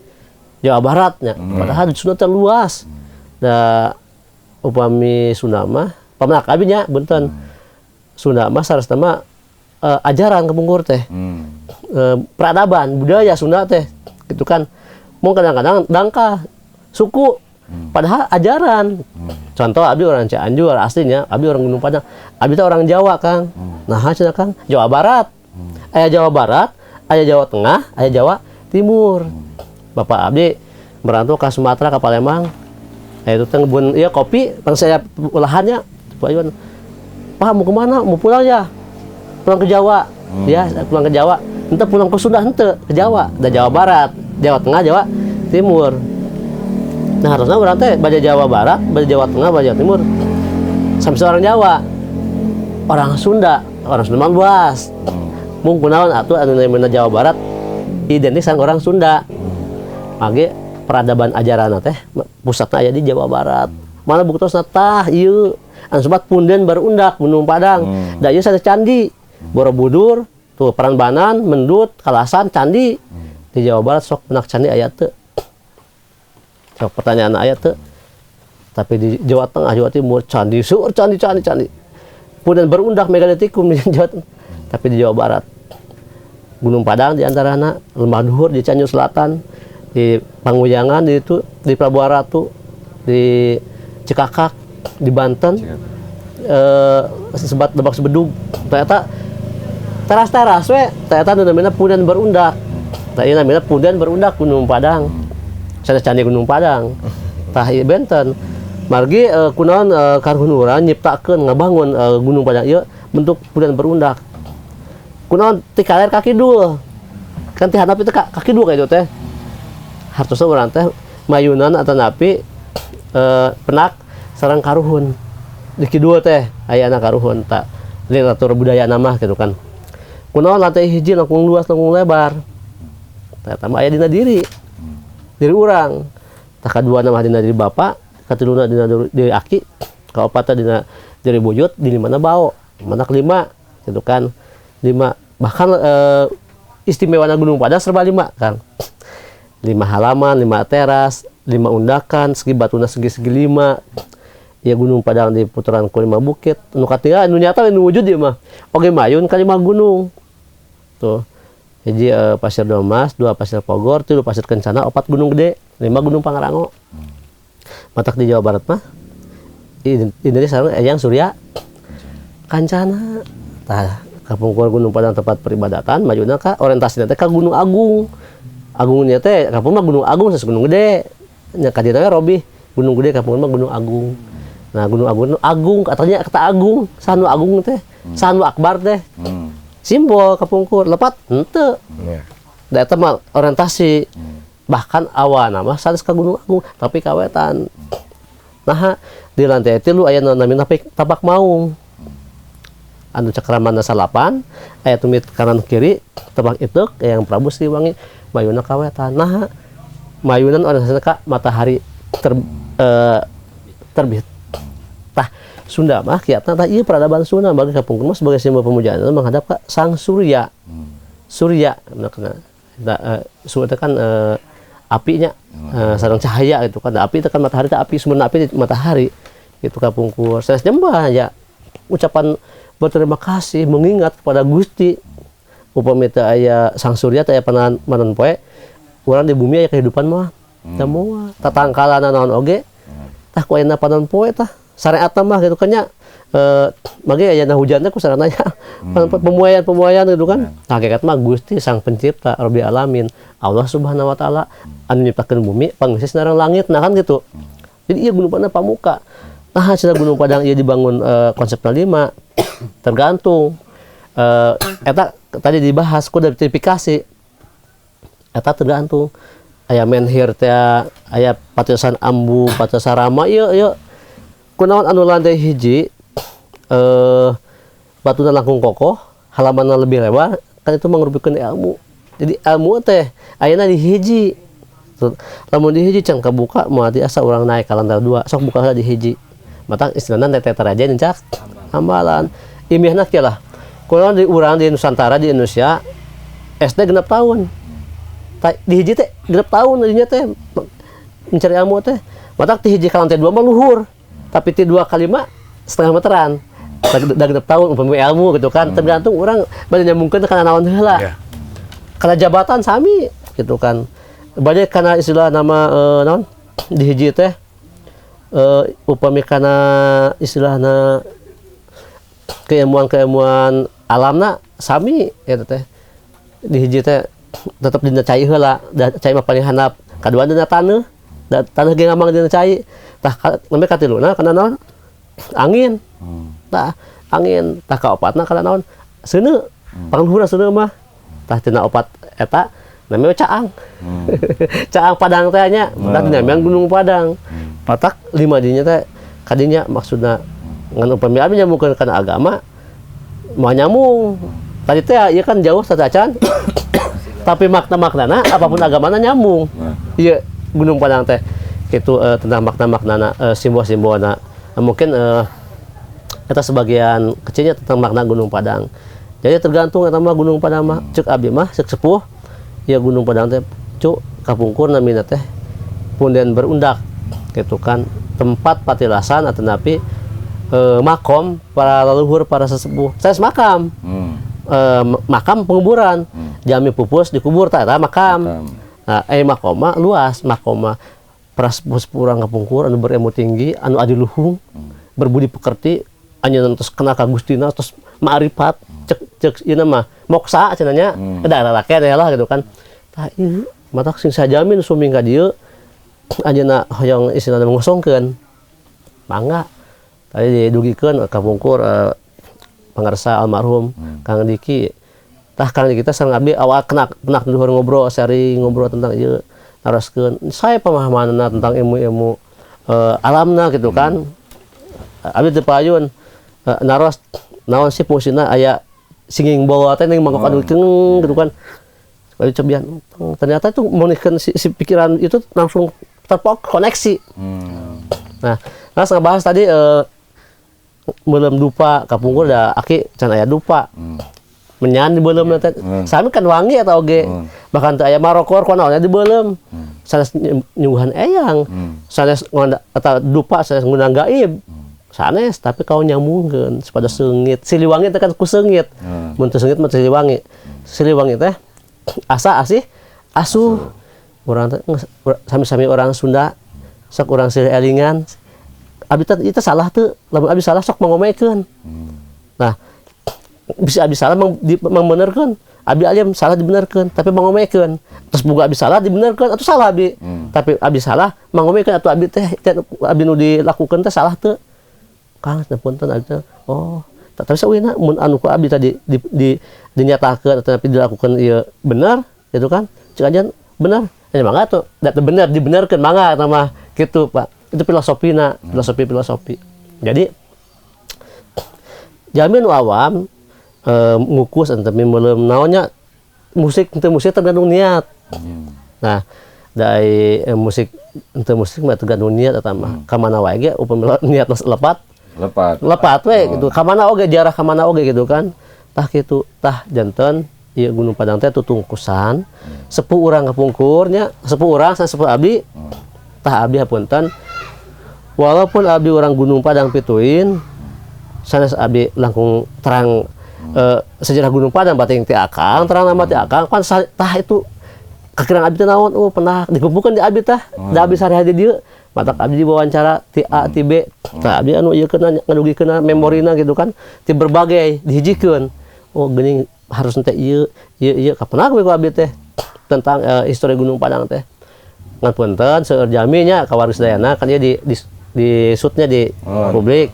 Jawa Barat nya. Padahal Sunda teh luas. Da upami Sunda mah pamenak abi nya bunten. Sunda mah saresna mah ajaran kapungkur teh. Peradaban budaya Sunda teh gitu kan. Mun kadang-kadang dangkal suku padahal ajaran. Contoh abi orang Cianjur aslinya, abi orang Gunung Padang. Abi teh orang Jawa, Kang. Nah, cenah Kang, Jawa Barat. Aya Jawa Barat, aya Jawa Tengah, aya Jawa Timur. Bapak abdi merantau ke Sumatera, ke Palembang. Itu teh ngebun ieu kopi, tang saya olahannya. Pak Iwan, "Pak, mau kemana? Mau pulang ya?" Pulang ke Jawa. Ya, pulang ke Jawa. Ente pulang ke Sunda henteu, ke Jawa. Da Jawa Barat, Jawa Tengah, Jawa Timur. Nah, harusnya urang teh bade Jawa Barat, bade Jawa Tengah, bade Jawa Timur. Sampai orang Jawa. Orang Sunda mah luas. Mung kunaon atuh anu namina Jawa Barat identik sareng orang Sunda. Mage peradaban ajaran teh pusatna aya di Jawa Barat. Mana buktosna tah ieu anu sebat punden Barundak Gunung Padang. Da ieu sate candi. Borobudur, tuh Prambanan, Mendut, Kalasan, candi. Di Jawa Barat sok penak candi aya teu. Sok pertanyaan aya teu. Tapi di Jawa Tengah, Jawa Timur candi, seueur candi. Punden Barundak megalitikum di Jawa Tengah. Tapi di Jawa Barat Gunung Padang di antarana, Lembah Duhur di Cianjur Selatan, di Panguyangan di itu, di Pelabuhan Ratu, di Cikakak, di Banten, sebat Lebak Sebedug. Ternyata teras-teras we, ternyata namanya Punden Barundak. Tadi namanya Punden Barundak Gunung Padang. Saya candi Gunung Padang. Tah ieu benten. Margi kunaon karhun nyiptakeun ngabangun Gunung Padang ieu bentuk Punden Barundak. Kunaon ti kaler kaki dul. Kan ti handap itu kaki dul kayak itu teh. Hartosna urang teh mayunan atanapi penak sareng karuhun. Di kidul teh aya anak karuhun tak literatur budaya nama gitu kan. Kunaon lantai hiji langkung luas langkung lebar. Tah tambah aya dina diri urang. Tah kadua mah dina diri bapa, katiluna dina diri aki, kaopatna dina diri buyut, di limana bao, mana kelima gitu kan. 5 bahkan istimewana Gunung Padang serba 5 kan. 5 halaman, 5 teras, 5 undakan, segi batuna segi 5. Ya Gunung Padang di putaran ku 5 bukit. Nu katiga nu nyata nu wujud ieu mah. Oge mayun ka 5 gunung. Tuh. Hiji Pasir Domas, 2 Pasir Pogor, 3 Pasir Kencana, 4 Gunung Gede, 5 Gunung Pangrango. Matak di Jawa Barat mah ini sareng yang Surya Kancana. Tah kapungkur Gunung Padang tempat peribadatan, majuna ka orientasina teh ka Gunung Agung. Agungnya teh kapung mah Gunung Agung sanes Gunung Gede. Nya ka dieu Robi, Gunung Gede kapung mah Gunung Agung. Nah, Gunung Agung itu agung, katanya kata agung, sanu agung teh, sanu akbar teh. Simbol kapungkur, lepat henteu. Da eta mah orientasi. Bahkan awana mah sanes ka Gunung Agung, tapi kawetan. Nah, di lantai 3 aya nu namina tapak maung. Anu cakramana 8, aya tumit kanan kiri, tapak itu yang Prabu Siliwangi, mayuna kawetan. Nah, mayunan orientasinya ka matahari terbit. Tah Sunda mah kiatna tah ieu peradaban Sunda bagi kapungkur mah sebagai simbol pemujaan menghadap ka Sang Surya. Surya kena Surya kan apinya sareng cahaya gitu kan. Api itu kan matahari teh api, sumberna api di matahari. Itu kapungkur. Sanes nyembah aja. Ucapan berterima kasih mengingat kepada Gusti. Upami teh aya Sang Surya teh aya panan poe urang di bumi aya kehidupan mah. Tah moal tatangkalana naon oge. Tah ku aya panan poe tah syariat mah gitu kan nya mage aya hujan teh ku sarana nya pemuayan gitu kan. Hakikat mah Gusti Sang Pencipta Rabbil Alamin Allah Subhanahu wa taala anu nyiptakeun bumi panggeus narang langit nah kan gitu. Jadi ieu Gunung Padang pamuka. Nah cenah Gunung Padang ieu dibangun konsepna 5 tergantung eta tadi dibahas ku identifikasi eta tergantung aya menhir teh aya Patesan Ambu Patesan Rama ieu kunaon anu lantai hiji batuna langkung kokoh halamanna lebih lebar kan itu mengrubikeun ilmu. Jadi ilmu teh ayeuna di hiji. Lamun di hiji can kabuka moal tiasa urang naik ka lantai 2 sok buka di hiji. Mata istilahna teh teraja cak ambalan. Imihna kieu lah. Kunaon di urang di Nusantara di Indonesia SD genep tahun. Di hiji teh genep tahun dinya teh mencari ilmu teh. Mata di hiji ka lantai 2 mah luhur. Tapi ti 2 kali 5 setengah meteran. Da genep tahun umpami ilmu gitu kan. Tergantung urang bade nyambungkeun kana naon heula. Kana jabatan sami gitu kan. Bade kana istilah nama naon di hiji teh upami kana istilahna keilmuan alamna sami eta teh. Di hiji teh tetep dina cai heula, cai mah paling handap. Kadua dina taneuh, taneuh ge ngamang dina cai. Tah lembe katiluna kana naon? Angin. Tah angin, tah kaopatna kana naon? Seuneu. Pangluhurna seuneu mah. Tah tina opat eta namanya Caang. Caang Padang teh nya, tah dinamian Gunung Padang. Patak 5 dinya teh kadinya maksudna ngan upami abi nyambungkeun kana agama moal nyambung. Tadi teh ieu kan jauh satacan. Tapi makna-maknana apapun agamana nyambung. Ieu Gunung Padang teh itu tentang makna-maknana simbol-simbolna mungkin eta sebagian kecilnya tentang makna Gunung Padang. Jadi tergantung eta mah Gunung Padang mah ceuk abdi mah ceuk sepuh ya Gunung Padang teh cuk kapungkur namina teh punden berundak gitu kan tempat patilasan atau napi makom para leluhur para sesepuh saya makam makam penguburan jami pupus dikubur tak ada makam. Nah makoma luas makoma prasepuh urang kapungkur anu berilmu tinggi anu adiluhung berbudi pekerti anjeun tos kena ka Gustina tos ma'rifat cek ieu mah moksa cenanya da lalaki lah gitu kan tah ieu matak sing sajamin suming ka dieu anjeunna hoyong istilahna ngosongkeun mangga tadi didugikeun kapungkur pangarsa almarhum Kang Diki tah Kang Diki teh sareng abdi awal kena luhur ngobrol sharing ngobrol tentang ieu naroskeun saya pemahamanna tentang ilmu-ilmu alamna gitu kan abdi teu payun naros naon sih fungsina aya singing bawa teh ning mangkok anu gitu kan bari cobian ternyata itu monikeun si pikiran itu langsung terkoneksi. Nah ngebahas tadi belum dupa kapungkur da aki can aya dupa menyan di beuleum teh. Sami kan wangi eta oge. Bahkan teu aya marokor kunaonnya di beuleum. Sanes nyungguhan eyang. Sanes eta dupa sanes ngundang gaib. Sanes tapi kau nyambungkeun pada seungit. Siliwangi teh kan ku seungit. Mun teu seungit mah siliwangi. Siliwangi teh asa asih asuh. Urang teh sami-sami orang Sunda sok urang silih elingan. Abi teh itu salah teu. Lamun abi salah sok mangomekeun. Nah, bisa abi salah mangbenerkeun. Abi alim salah dibenerkeun tapi mangomekeun. Terus boga abi salah dibenerkeun atuh salah abi. Tapi abi salah mangomekeun atuh abi teh abi nu dilakukeun teh salah teu. Kang punten abi teh. Oh, tapi saeueuna mun anu ku abi tadi dinyatakeun atau tapi dilakukan ieu bener gitu kan. Cik ajan bener. Ya mangga tuh. Da bener dibenerkeun mangga eta mah kitu, Pak. Itu filosofina, filosofi. Jadi jami nu awam ngukus ente meuleum naonnya musik tergantung niat. Nah, dari musik mah tergantung niat eta mah. Ka mana wae ge upami niat lepat we gitu. Ka mana oge jarah ka mana oge gitu kan. Tah kitu, tah janten ieu Gunung Padang teh tutungkusan. Sepuh urang kapungkurnya, sepuh urang san sepuh abdi. Tah abdi hapunten. Walaupun abdi orang Gunung Padang pituin, sanes abdi langkung terang sejarah Gunung Padang bating ti akang, terang nama ti akang kan tah itu kakirang abdi teh naon pernah dikumpulkeun di abdi tah. Da abdi sare di dieu, matak abdi diwawancara ti A ti B. Tah abdi anu ieu keuna ngadugikeun memorina gitu kan, ti berbagai dihijikeun. Oh geuning harus teh ieu kapanah we ku abdi teh tentang histori Gunung Padang teh. Ngapunten seueur jami nya kawaris dayana kan ieu di shootnya di publik.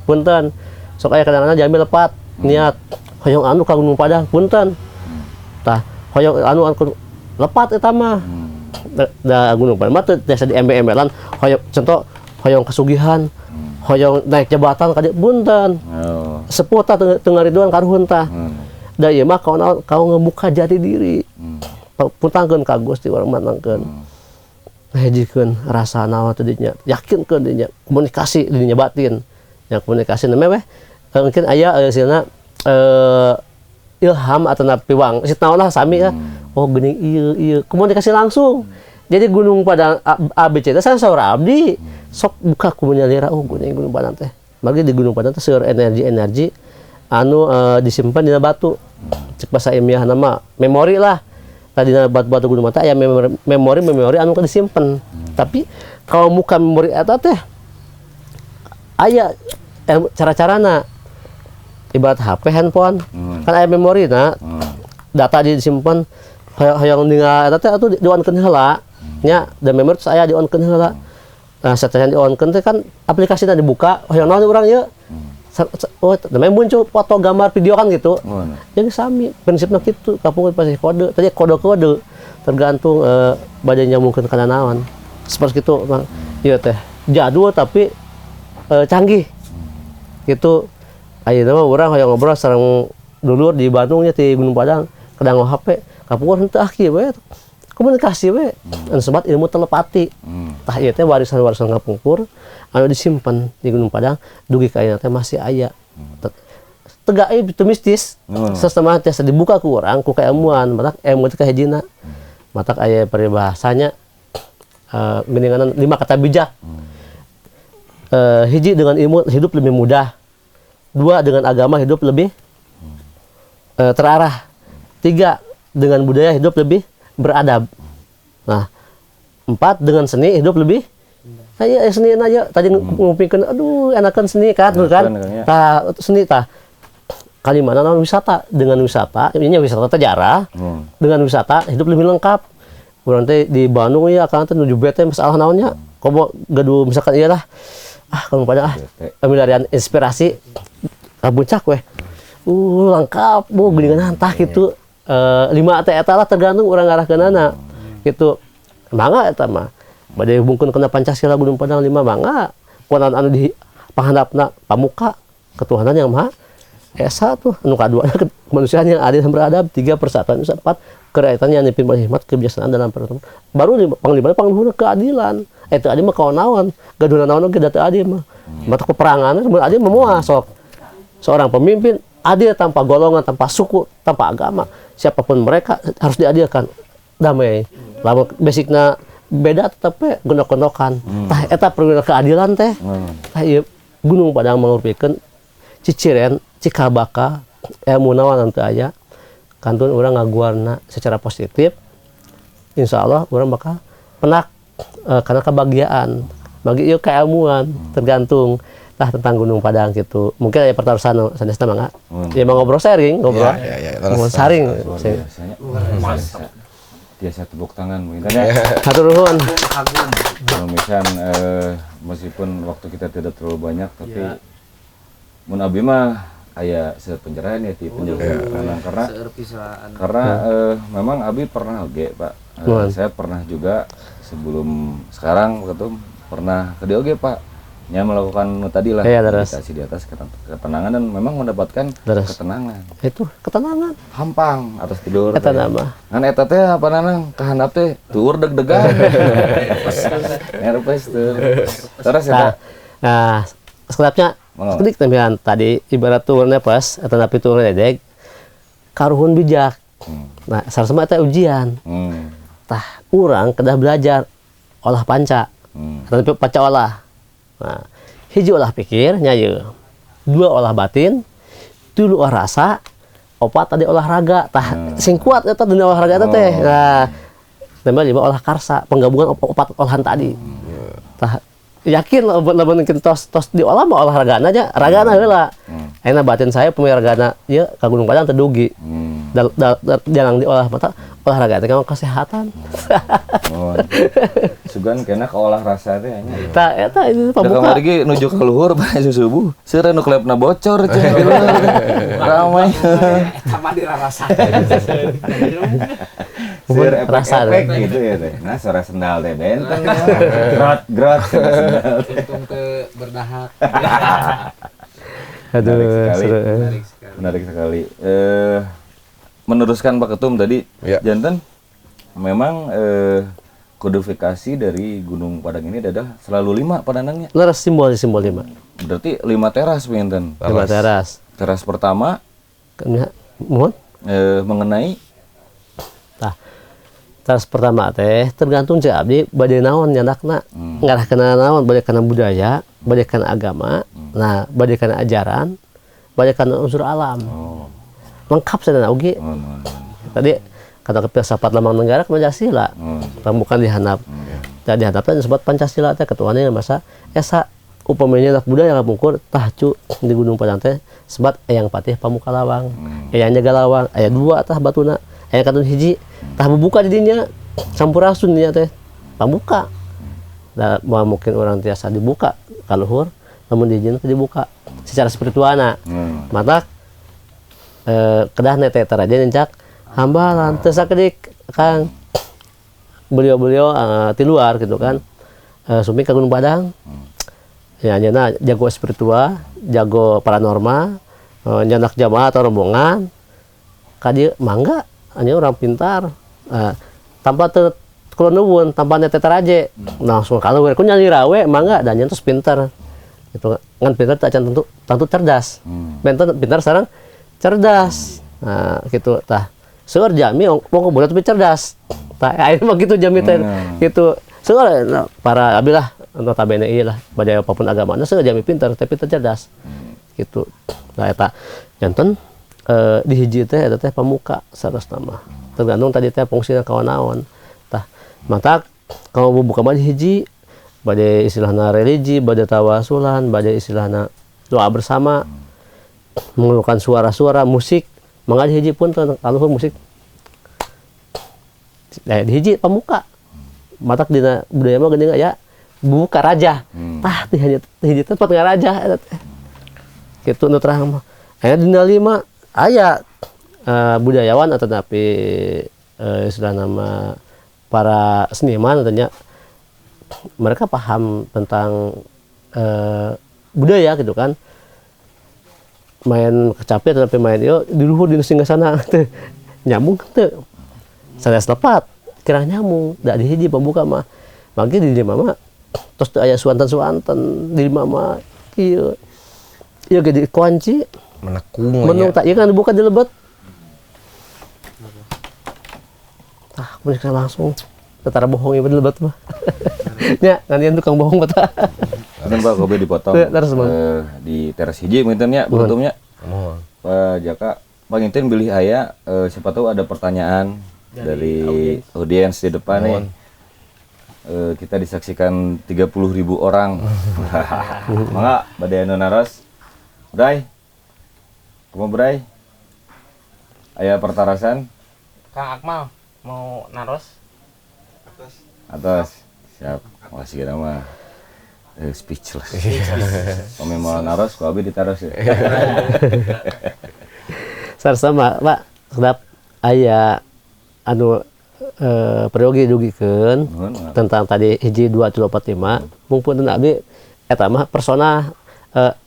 Punten sok aya kadang-kadang jami lepat niat hoyong anu ka Gunung Padang punten. Tah hoyong anu lepat eta mah. Da Gunung Padang mah teu tiasa di embel-embelan hoyong contoh hoyong kasugihan, hoyong naik jabatan ka dieu punten. Sepuh tah teu ngariduan karuhun tah. Da ieu mah kau ngebuka jati diri. Puntangkeun ka Gusti urang mantangkeun. Ngahijikeun rasa naon teh dinya, yakinkeun dinya, komunikasi dinya batin. Yang komunikasi namanya mungkin aya hasilna ilham atau piwang. Sitaun lah sami ya. Oh geuning ieu komunikasi langsung. Jadi Gunung Padang ABC teh saura abdi sok buka kumunялira oh geuning Gunung Padang teh. Mangga di Gunung Padang teh seueur energi anu disimpan dina batu. Cek bahasa ilmiah nama memori lah. Tadi batu-batu gunung mata aya memori anu kan disimpan. Tapi kalau muka memori eta teh aya cara-carana ibarat HP handphone kan aya memorina data disimpan hoyong ningal eta teh atuh di-on-keun heula nya dan memori saya di-on-keun heula. Nah setelah di-on-keun teh kan aplikasina dibuka hoyong naon urang ieu oh namanya muncul foto gambar video kan gitu. Jadi sami prinsipnya gitu kapungkeun pasti kode tadi kode tergantung bade nyambungkeun kana naon seperti itu ieu teh jadul tapi canggih gitu. Ayeuna mah urang hoyong ngobrol sareng dulur di Bandung nya ti Gunung Padang kadang HP kapungkeun teu ah kieu we komunikasi we anu sebat ilmu telepati. Tah ieu teh warisan-warisan kapungkur anu disimpan di Gunung Padang dugi ka ayeuna teh masih aya. Tegak itu mistis. Sistema teh dibuka ku urang ku kailmuan, matak ilmu teh kahijina. Matak aya peribahasanya geuninganan 5 kata bijak. Hiji dengan ilmu hidup lebih mudah. 2 dengan agama hidup lebih terarah. 3 dengan budaya hidup lebih beradab. Nah, 4 dengan seni hidup lebih aya seni aja tadi ngupingkeun aduh enakan seni kan tah seni tah kalimana naon wisata dengan wisata ini wisata teh jarah dengan wisata hidup lebih lengkap. Urang teh di Bandung ya akang teh nuju bete masalah naonnya komo gaduh misalkan ieu lah kalau pada pemilihan inspirasi ka puncak we lengkap geuningan tah kitu 5 teh eta lah tergantung urang ngarahkeunana gitu. Mangga eta mah bade hubungkeun kana Pancasila Gunung Padang 5 mangga kunaon anu di panghandapna pamuka ketuhanan yang maha esa tuh anu kaduana kemanusiaan yang adil dan beradab 3 persatuan 4 kerakyatan yang dipin hikmat kebiasaan dalam pertemuan baru panglima pangluhurna keadilan eta adil mah kaon naon gaduhna naon ge da teu adil mah mata peperangan adil mah moal sok seorang pemimpin adil tanpa golongan, tanpa suku, tanpa agama. Siapapun mereka harus diadilkan. Damai. Lamun basicna beda tetapi gendok-gendokan. Tah eta perlu keadilan teh. Tah ieu Gunung Padang mangrupakeun ciciren, cikal bakal ilmu naon teu aya. Kantun urang ngaguarna secara positif. Insya Allah urang bakal penak karena kebahagiaan. Bagi ieu keilmuan tergantung tentang Gunung Padang gitu. Mungkin ada pertarusan sanesna mangga. Ya mau ngobrol sharing, ngobrol. Ngobrol sharing. Biasa tepuk tangan mungkin ya. Hatur nuhun. Kalau misal meskipun waktu kita tidak terlalu banyak tapi mun abdi mah aya sepenjarahan ya ti penjelasan karena memang abi pernah oge Pak. Saya pernah juga sebelum sekarang waktu pernah ke oge Pak. Ya melakukan tadi lah meditasi di atas ketenangan dan memang mendapatkan ketenangan. Itu ketenangan. Hampang atas tidur. Eta nama. Ngan eta teh apa nanang kahandap teh tur deg-degan. Nervous tuh. Terus eta. Nah, sekelapnya kedik tembian tadi ibarat turunnya pas eta napi turun dedeg karuhun bijak. Nah, saresema eta ujian. Tah urang kedah belajar olah panca. Tapi panca olah. Nah, hiji olah pikir nya ieu. 2 olah batin, 3 olah rasa, 4 tadi olahraga. Tah sing kuat eta dina olahraga eta teh. Nah, tambah 5 olah karsa, penggabungan 4 olahan tadi. Tah yakin lamun tos diolah mah olahragana aja, ragana heula. Ayeuna batin saya pemiragana ieu ka Gunung Padang teu dugi. Jangan diolah mata olahraga teh kesehatan. Sugan kena ke olah rasa teh nya. Tah eta itu pambuka. Kamari ge nuju ka luhur bae subuh. Seureun nu klepna bocor cenah di luar. Ramai. Eta mah dirarasa. Seur efek gitu ya teh. Nah, suara sendal teh benteng. Grot sendal. Untung teu berdahak. Aduh, menarik sekali. Meneruskan Pak Ketum tadi, janten memang kodifikasi dari Gunung Padang ini adalah selalu 5 padanangnya. Leres simbol 5. Berarti 5 teras pinten? 5 teras. Teras pertama mohon mengenai teras pertama teh tergantung cek abdi bade naon nyandakna. Ngarah kana naon, bade kana budaya, bade kana agama, nah bade kana ajaran, bade kana unsur alam. Lengkap sadana oge. Tadi kata filsafat lamang negara Pancasila. Bukan dihandap. Tadi dihandapna disebut Pancasila teh ketuanya masa esa upamanya anak budaya ngamungkur tah cu di Gunung Padang teh sebat eyang patih pamuka lawang. Eyang jaga lawang, aya 2 tah batuna. Aya katun hiji tah bubuka di dinya sampurasun nya teh pamuka. Da mungkin orang tiasa dibuka ka luhur namun di dinya dibuka secara spiritualna. Mata kedah nete taraja nencak hamba lantes sakedik Kang beliau di luar gitu kan sumi ka Gunung Padang ya nyana jago spiritual jago paranormal nyanak jamaah atau rombongan kadi mangga hanya orang pintar tanpa kalau nuwun tanpa nete taraja langsung kalau ku nyanyi rawe mangga dan nyantos pintar gitu ngan pintar tak tentu cerdas pintar sareng cerdas. Nah, gitu tah. Seueur jami wong bola tapi cerdas. Tah ayeuna mah gitu jami teh gitu. Seueur para abilah notabene ieu lah bade apapun agamana seueur jami pintar tapi cerdas. Gitu. Nah eta janten di hiji teh eta teh pamuka saresna mah. Tergantung tadi teh fungsina kawan naon. Tah mata kalau buka mah di hiji bade istilahna religi, bade tawasulan, bade istilahna doa bersama. Mengeluarkan suara-suara musik mangga hiji pun kalau musik di hiji pamuka matak dina budaya mah geuning aya buka raja tah di hiji tempat ngaraja eta teh kitu nu terang mah aya dina 5 aya budayawan atau tapi istilah nama para seniman katanya mereka paham tentang budaya gitu kan main kecapi tapi main yo di luhur di singgasana teh nyambung teh saya lepat kira nyambung da di hiji pembuka mah mangke di mama terus aya suantan di mama ieu ieu ge dikunci menekung Menung nya. tak ieu kan dibuka di lebet. Tah, mun langsung tetara bohong ieu di lebet mah. Nya, nganian tukang bohong bata. Kan Pak Kobe dipotong Terus, Bang. di teras hiji mungkin nya berutumnya. Mohon. Pak Jaka, Bang Intin pilih aya siapa tahu ada pertanyaan dari audiens di depan nih. Kita disaksikan 30.000 orang. Mangga bade anu naros. Bray. Kumaha Bray? Aya pertarasan Kang Akmal mau naros? atas. Siap. Makasih kita mah speechless. Kami mau naros, ku abi ditaros ya. Sarsama, Pak, sedap aya anu periogi dugikeun Nuhun, Bang. tentang tadi hiji 2 3 4 5 mungkin abdi eta mah persona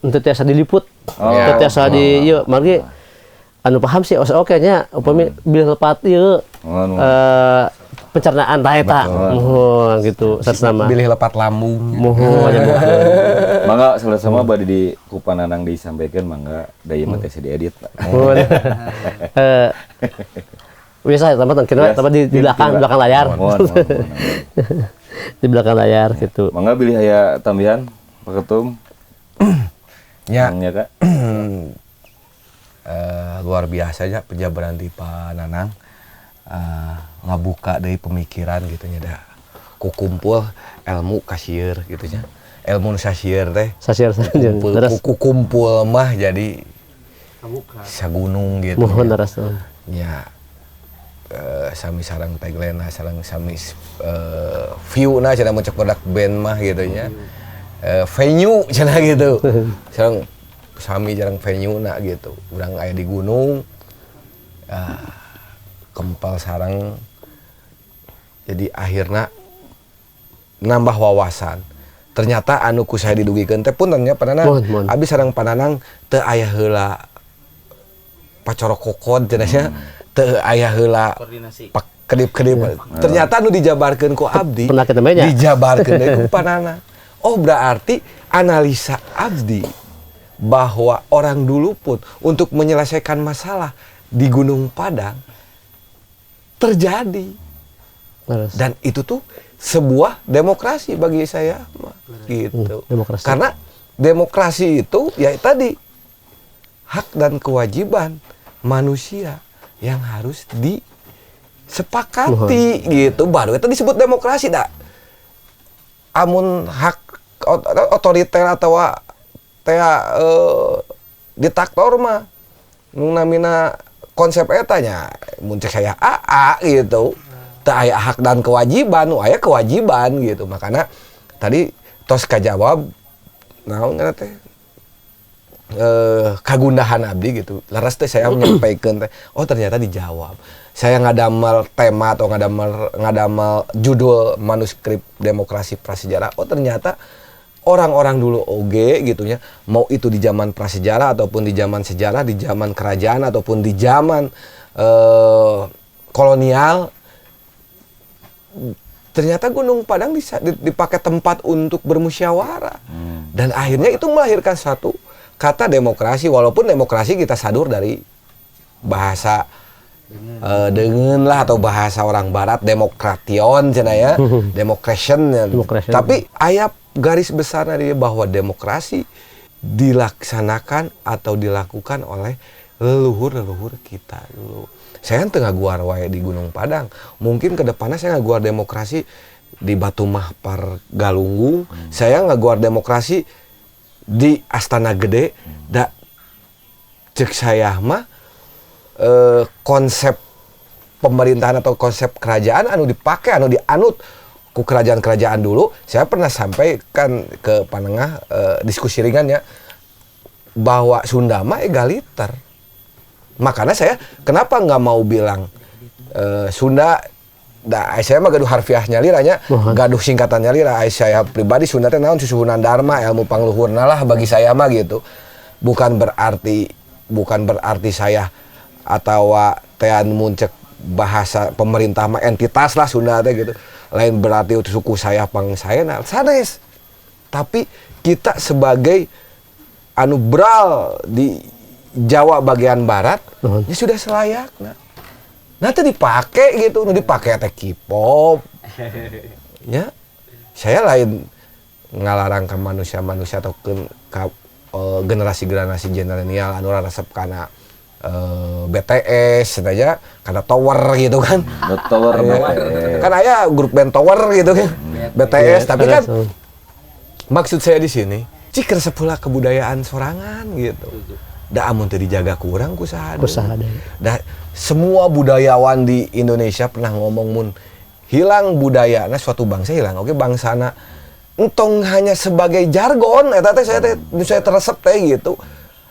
henteu tiasa diliput. Teu tiasa di ieu margi anu paham sih oke nya upami bilih lepat ieu Nuhun, pencernaan tah eta. Mohon gitu sarsama. Bilih lepat lambung. Mohon nya Mangga sama bade di kupananang disampaikan mangga da ieu mah teh diedit Pak. mohon. Bisa tempat kira tempat di belakang layar. Mohon. Di belakang layar gitu. Mangga bilih aya tambahan Pak Ketum. Ya. Mangnya Kak. Luar biasa aja penjabaran di Pak Nanang. Ngabuka dari pemikiran gitu nya da. Kukumpul ilmu kasieur gitu nya. Ilmu nu sasieur teh. Sasiar saja. Terus Kukumpul mah jadi sagunung gitu. mohon nya. terus. Ya sami sarang tagline sarang sami view na cenah muncul produk band mah gitu nya. Venue cenah gitu. Sareng sami jarang venue na gitu. Urang aya di gunung kempal sarang jadi akhirna nambah wawasan. Ternyata anu ku saya didugikeun teh punten nya panana Mohon. abdi sareng pananang teu aya heula pacorok kokod cenah nya. Teu aya heula Koordinasi. kedip-kedip. Ternyata anu dijabarkeun ku abdi Pernah ketemu nya? dijabarkeun deui ku panana. Oh berarti analisa abdi bahwa orang dulu pun untuk menyelesaikan masalah di Gunung Padang terjadi. Terus. Dan itu tuh sebuah demokrasi bagi saya mah, gitu. Demokrasi. Karena demokrasi itu ya tadi hak dan kewajiban manusia yang harus disepakati gitu. Baru itu disebut demokrasi dah. Amun hak otoriter atau diktator mah nu namina konsep eta nya mun cek saya AA gitu. Teu aya hak dan kewajiban, nu aya kewajiban gitu. Makanya tadi tos kajawab naon ngaranna teh kagundahan abdi gitu. Laras teh saya menyampaikan teh, oh ternyata dijawab. Saya ngadamel tema atau ngadamel judul manuskrip demokrasi prasejarah. Oh ternyata orang-orang dulu oge gitu ya, mau itu di zaman prasejarah ataupun di zaman sejarah, di zaman kerajaan ataupun di zaman kolonial, ternyata Gunung Padang dipakai tempat untuk bermusyawarah. Dan akhirnya itu melahirkan satu kata demokrasi, walaupun demokrasi kita sadur dari bahasa dengan lah atau bahasa orang barat demokration cenah ya, democration. Tapi aya garis besar dari bahwa demokrasi dilaksanakan atau dilakukan oleh leluhur-leluhur kita dulu. Saya tengah guar wae di Gunung Padang. Mungkin ke depannya saya ngaguar demokrasi di Batu Mahpar Galunggung. Saya ngaguar demokrasi di Astana Gede. Da cek saya mah konsep pemerintahan atau konsep kerajaan anu dipakai, anu dianut ku kerajaan-kerajaan dulu. Saya pernah sampaikan ke panengah diskusi ringannya bahwa Sunda mah egaliter. Makanya saya kenapa nggak mau bilang Sunda, saya mah gaduh harfiahnya liranya, gaduh singkatannya lira. Saya pribadi Sunda teh naon susuhunan dharma, ilmu pangluhurna lah bagi saya mah gitu. Bukan berarti saya atau teh muncek bahasa pemerintah mah entitas lah Sunda teh gitu. Lain berarti suku saya pang saya sanes. Tapi kita sebagai anu bral di Jawa bagian barat ya sudah selayaknya. Nah teh dipake gitu, nu dipake teh K-pop. Ya. Saya lain ngalarang ke manusia-manusia atau ke generasi-generasi milenial anu resep kana BTS saja karena Tower gitu kan. Tower. Kan aya grup band Tower gitu kan. BTS tapi kan maksud saya di sini cik resep heula kebudayaan sorangan gitu. Da amun teu dijaga kurang kusaha. Da semua budayawan di Indonesia pernah ngomong mun hilang budayana suatu bangsa hilang. Oke bangsana entong hanya sebagai jargon eta teh saya teresep teh gitu.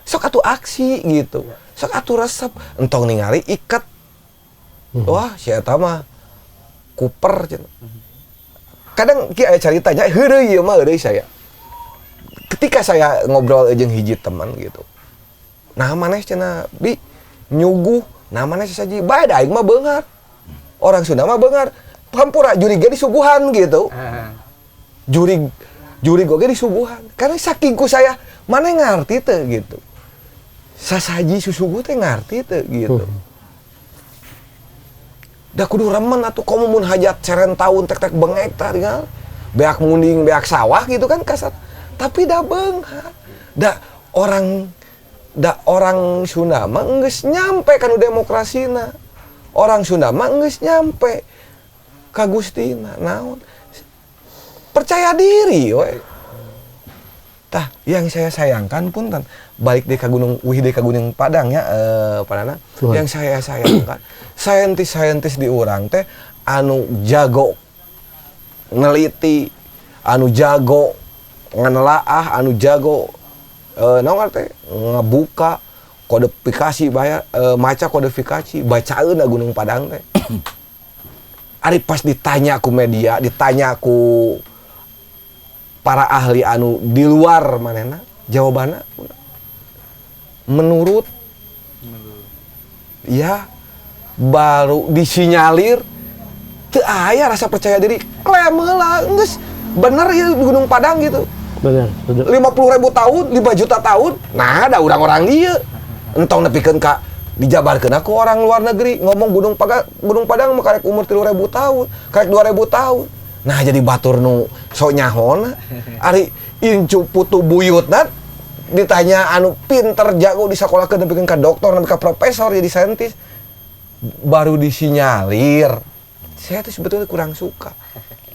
Sok atuh aksi gitu. Sok atuh resep entong ningali iket. Wah, si eta mah kuper cenah. Kadang ki aya caritanya heureuy ieu mah heureuy saya. Ketika saya ngobrol jeung hiji teman gitu. Nah maneh cenah bi nyuguh, nah maneh saji bae da aing mah beungar. Orang Sunda mah beungar. Hampura jurig ge disuguhan gitu. Jurig oge disuguhan. Karena saking ku saya maneh ngarti teu gitu. Sasaji susuguh teh ngarti teu gitu. Da kudu remen atuh komo mun hajat ceren taun tek-tek bengek tah tinggal. Beak munding, beak sawah gitu kan kasar. Tapi da beunghar. Da orang Sunda mah geus nyampe kanu demokrasina. Orang Sunda mah geus nyampe ka Gustina. Naon? Percaya diri we. Tah, yang saya sayangkan punten balik deui ka Gunung Padang ya Padana. Yang saya sayangkan saintis-saintis di urang teh anu jago neliti, anu jago nganelaah, anu jago naon teh ngabuka kodifikasi maca kodifikasi bacaeun Gunung Padang teh. Ari pas ditanya ku media, ditanya ku para ahli anu di luar manehna, jawabanna menurut ya baru disinyalir teu aya rasa percaya diri. Klaim heula geus bener ieu Gunung Padang gitu. Bener. 50.000 tahun, 5 juta tahun, nah ada orang-orang dia. Entong nepikeun ka dijabarkeun aku orang luar negeri ngomong Gunung Padang mah karek umur 3.000 tahun, karek 2.000 tahun. Nah jadi batur nu sok nyahona. Ari incu putu buyutna ditanya anu pinter jago di sakolahkeun nepikeun ka doktor, nepi ka profesor jadi saintis. Baru disinyalir. Saya tuh sebetulnya kurang suka.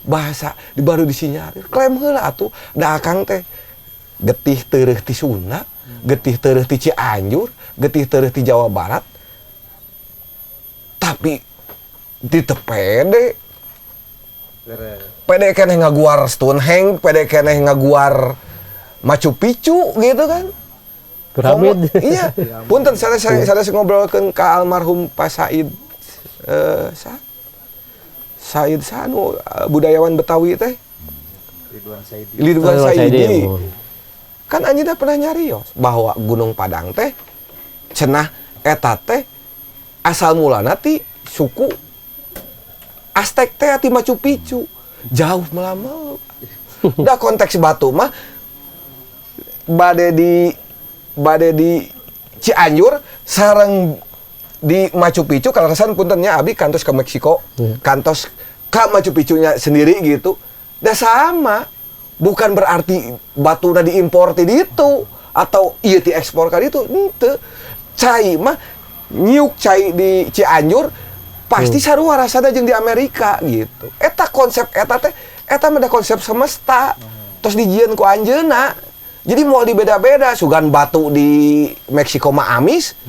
Bahasa baru disinyalir. Klaim heula atuh da akang teh getih teureuf ti Sunda, getih teureuf ti Cianjur, getih teureuf ti Jawa Barat. Tapi di pede. Pede keneh ngaguar Stonehenge, pede keneh ngaguar Machu Picchu gitu kan. Piramid. Iya. Punten saya ngobrolkeun ka almarhum Pak Said Said Sanu budayawan Betawi teh. Ridwan Saidi. Kan anjeunna pernah nyarios bahwa Gunung Padang teh cenah eta teh asal mulana ti suku Aztek teh ti Machu Picchu. Jauh melama. Da konteks batu mah bade di Cianjur sareng di Machu Picchu kalasan puntennya abi kantos ke Meksiko, kantos ke Machu Picchu-nya sendiri gitu. Da sama. Bukan berarti batuna diimpor ti ditu atau ieu ti ekspor ka ditu. Henteu. Cai mah nyiuk cai di Cianjur pasti sarua rasana jeung di Amerika gitu. Eta konsep eta teh eta mah da konsep semesta. Terus dijieun ku anjeunna. Jadi mau dibeda-beda sugan batu di Meksiko mah amis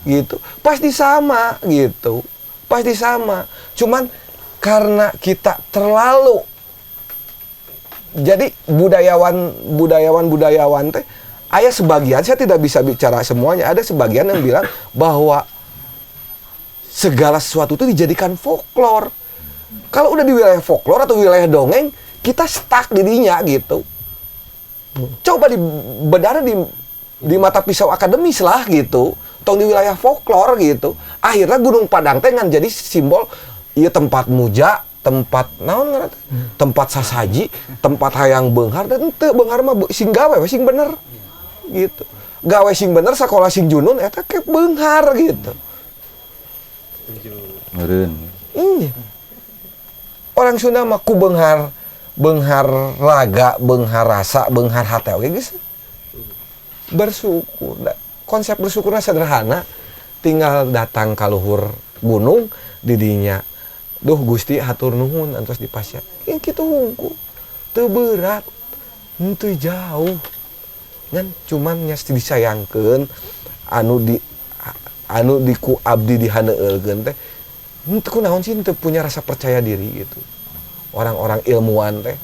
gitu. Pasti sama gitu. Pasti sama. Cuman karena kita terlalu jadi budayawan teh aya sebagian, saya tidak bisa bicara semuanya, ada sebagian yang bilang bahwa segala sesuatu itu dijadikan folklore. Kalau udah di wilayah folklore atau wilayah dongeng, kita stuck di dinya gitu. Coba dibedah di mata pisau akademis lah gitu, tong di wilayah folklore gitu. Akhirnya Gunung Padang teh kan jadi simbol ieu tempat muja, tempat naon ngaran tempat sasaji, tempat hayang beunghar dan teu beunghar mah sing gawe we sing bener gitu. gawe sing bener sakola sing junun eta ke beunghar gitu. Meureun. Iya. Orang Sunda mah ku beunghar raga, beunghar rasa, beunghar hate oge geus. Bersyukur. Konsep bersyukurnya sederhana. Tinggal datang ka luhur gunung di dinya. Duh Gusti hatur nuhun antos dipasya. Kitu hungkul. Teu berat. Teu jauh. Ngan cuman nya disayangkeun anu di ku abdi dihaneueulkeun teh. Kunaon sih teu punya rasa percaya diri gitu. Orang-orang ilmuwan teh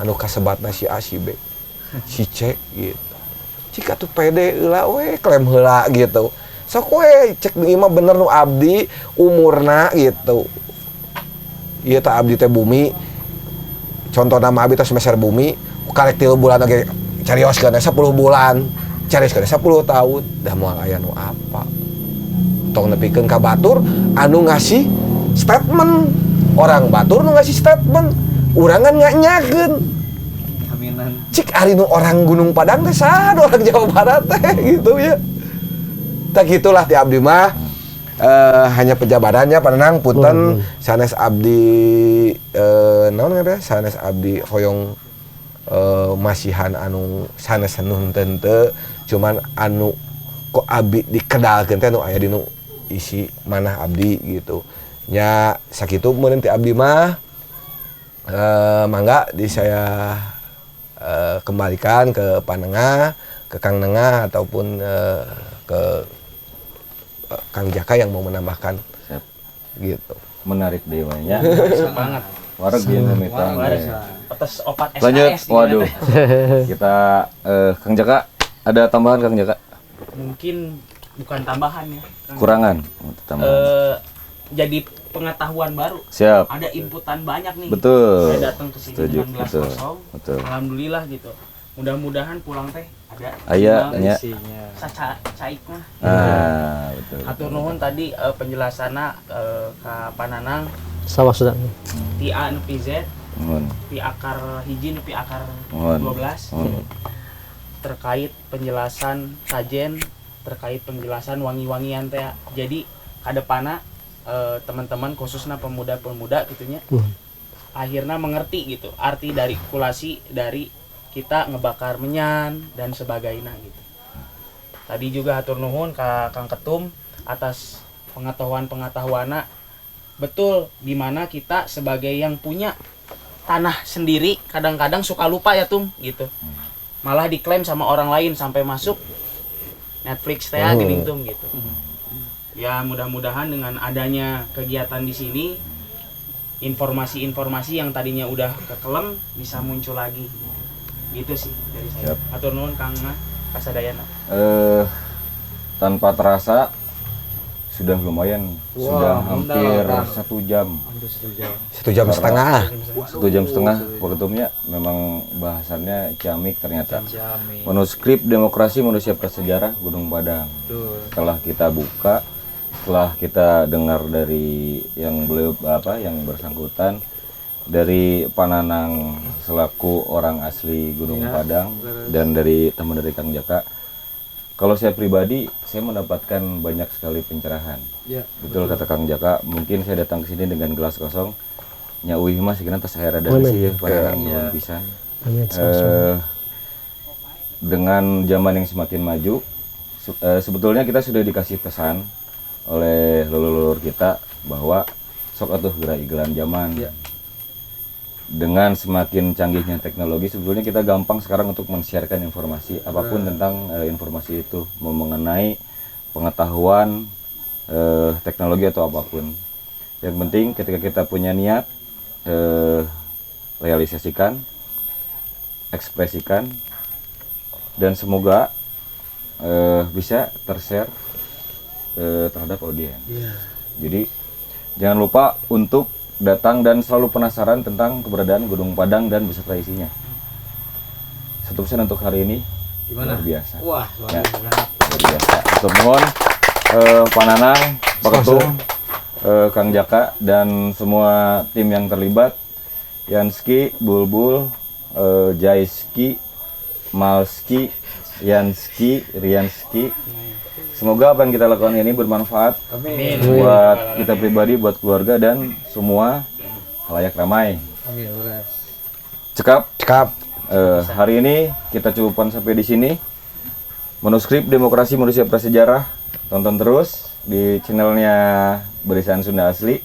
anu kasebatna si A si B si C gitu. Cika tuh pede heula we klaim heula gitu. Sok we cek deui mah bener nu abdi umurna gitu. Ieu teh abdi teh bumi. Contoh nama abdi teh semester bumi, karek 3 bulan lagi carioskeun 10 bulan. Carioskeun 10 tahun, dah moal aya nu apa. Tong nepikeun ka batur anu ngasih statement. Orang batur nu ngasih statement, urang kan nganyakeun. Aminan. Cik ari nu orang Gunung Padang teh saha orang Jawa Barat teh gitu ya. Tak gitulah ti abdi mah hanya pejabarannya panenang punten sanes abdi naon ngaranna sanes abdi hoyong masihan anu sanes nun teu cuman anu kok abdi dikedalkeun teh nu aya di nu isi manah abdi gitu. Nya sakitu meureun ti abdi mah mangga di saya kembalikan ke Panengah, ke Kang Nengah ataupun ke Kang Jaka yang mau menambahkan. Siap. Gitu. Menarik dewanya. banget. Wareg dia memitang. Atas opat SKS Lanjut. nih, Waduh. ya. Kita Kang Jaka ada tambahan Kang Jaka? Mungkin bukan tambahan ya. Kang. Kurangan. Tambahan. Jadi pengetahuan baru. Siap. Ada inputan banyak nih. Betul. Saya datang ke sini Setuju, dengan gelas betul, kosong. betul. Alhamdulillah gitu. Mudah-mudahan pulang teh ada Aya nya. caik mah. Betul. Hatur nuhun tadi penjelasanna ka Pananang Sama sudah. ti A nepi Z, Mohon. pi akar hiji nepi akar Mohon. 12 Mohon. terkait penjelasan sajen, terkait penjelasan wangi-wangian teh. Jadi kadepana teman-teman khususnya pemuda-pemuda gitunya akhirnya mengerti gitu arti dari kulasi dari kita ngebakar menyan dan sebagainya gitu. Tadi juga hatur nuhun ka Kang Ketum atas pengetahuan-pengetahuanna betul di mana kita sebagai yang punya tanah sendiri kadang-kadang suka lupa ya Tum gitu. Malah diklaim sama orang lain sampai masuk Netflix teh gini Tum gitu. Ya mudah-mudahan dengan adanya kegiatan di sini informasi-informasi yang tadinya udah kekelem bisa muncul lagi. Gitu sih dari saya. Hatur nuhun Kang Kasadayana. Tanpa terasa sudah lumayan, sudah hampir 1 jam. 1 jam setengah. 1 jam setengah waktunya memang bahasannya ciamik ternyata. Manuskrip Demokrasi Manusia Prasejarah Gunung Padang. Setelah kita buka, setelah kita dengar dari yang yang bersangkutan dari Pananang selaku orang asli Gunung Padang dan dari teman dari Kang Jaka. Kalau saya pribadi, saya mendapatkan banyak sekali pencerahan. Betul kata Kang Jaka, mungkin saya datang ke sini dengan gelas kosong. Nya uih mah sigana tas saya rada sih ya Pananang belum pisan. Dengan zaman yang semakin maju, sebetulnya kita sudah dikasih pesan oleh leluhur kita bahwa sok atuh geura igelan zaman. Dengan semakin canggihnya teknologi, sebetulnya kita gampang sekarang untuk men-sharekan informasi apapun tentang informasi itu, mau mengenai pengetahuan teknologi atau apapun. Yang penting ketika kita punya niat, realisasikan, ekspresikan, dan semoga bisa tershare terhadap audiens. Jadi jangan lupa untuk datang dan selalu penasaran tentang keberadaan Gunung Padang dan beserta isinya. Satu pesan untuk hari ini luar biasa. Wah, ya, luar biasa. Untuk mohon Pananang, Pak Ketum, Kang Jaka dan semua tim yang terlibat, Yanski, Bulbul, Jaiski, Malski, Rianski. Semoga apa yang kita lakukan ini bermanfaat buat kita pribadi, buat keluarga dan semua halayak ramai. Cekap. Hari ini kita cukupkan sampai di sini. Manuskrip Demokrasi Manusia Prasejarah. Tonton terus di channelnya Barisan Sunda Asli.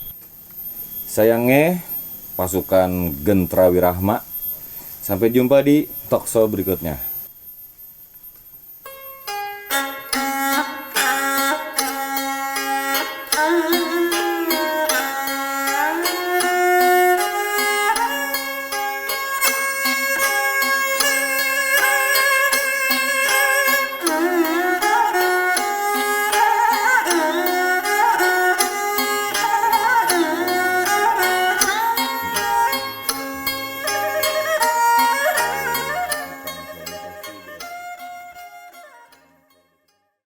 Sayangnya pasukan Gentra Wirahma. Sampai jumpa di talkshow berikutnya.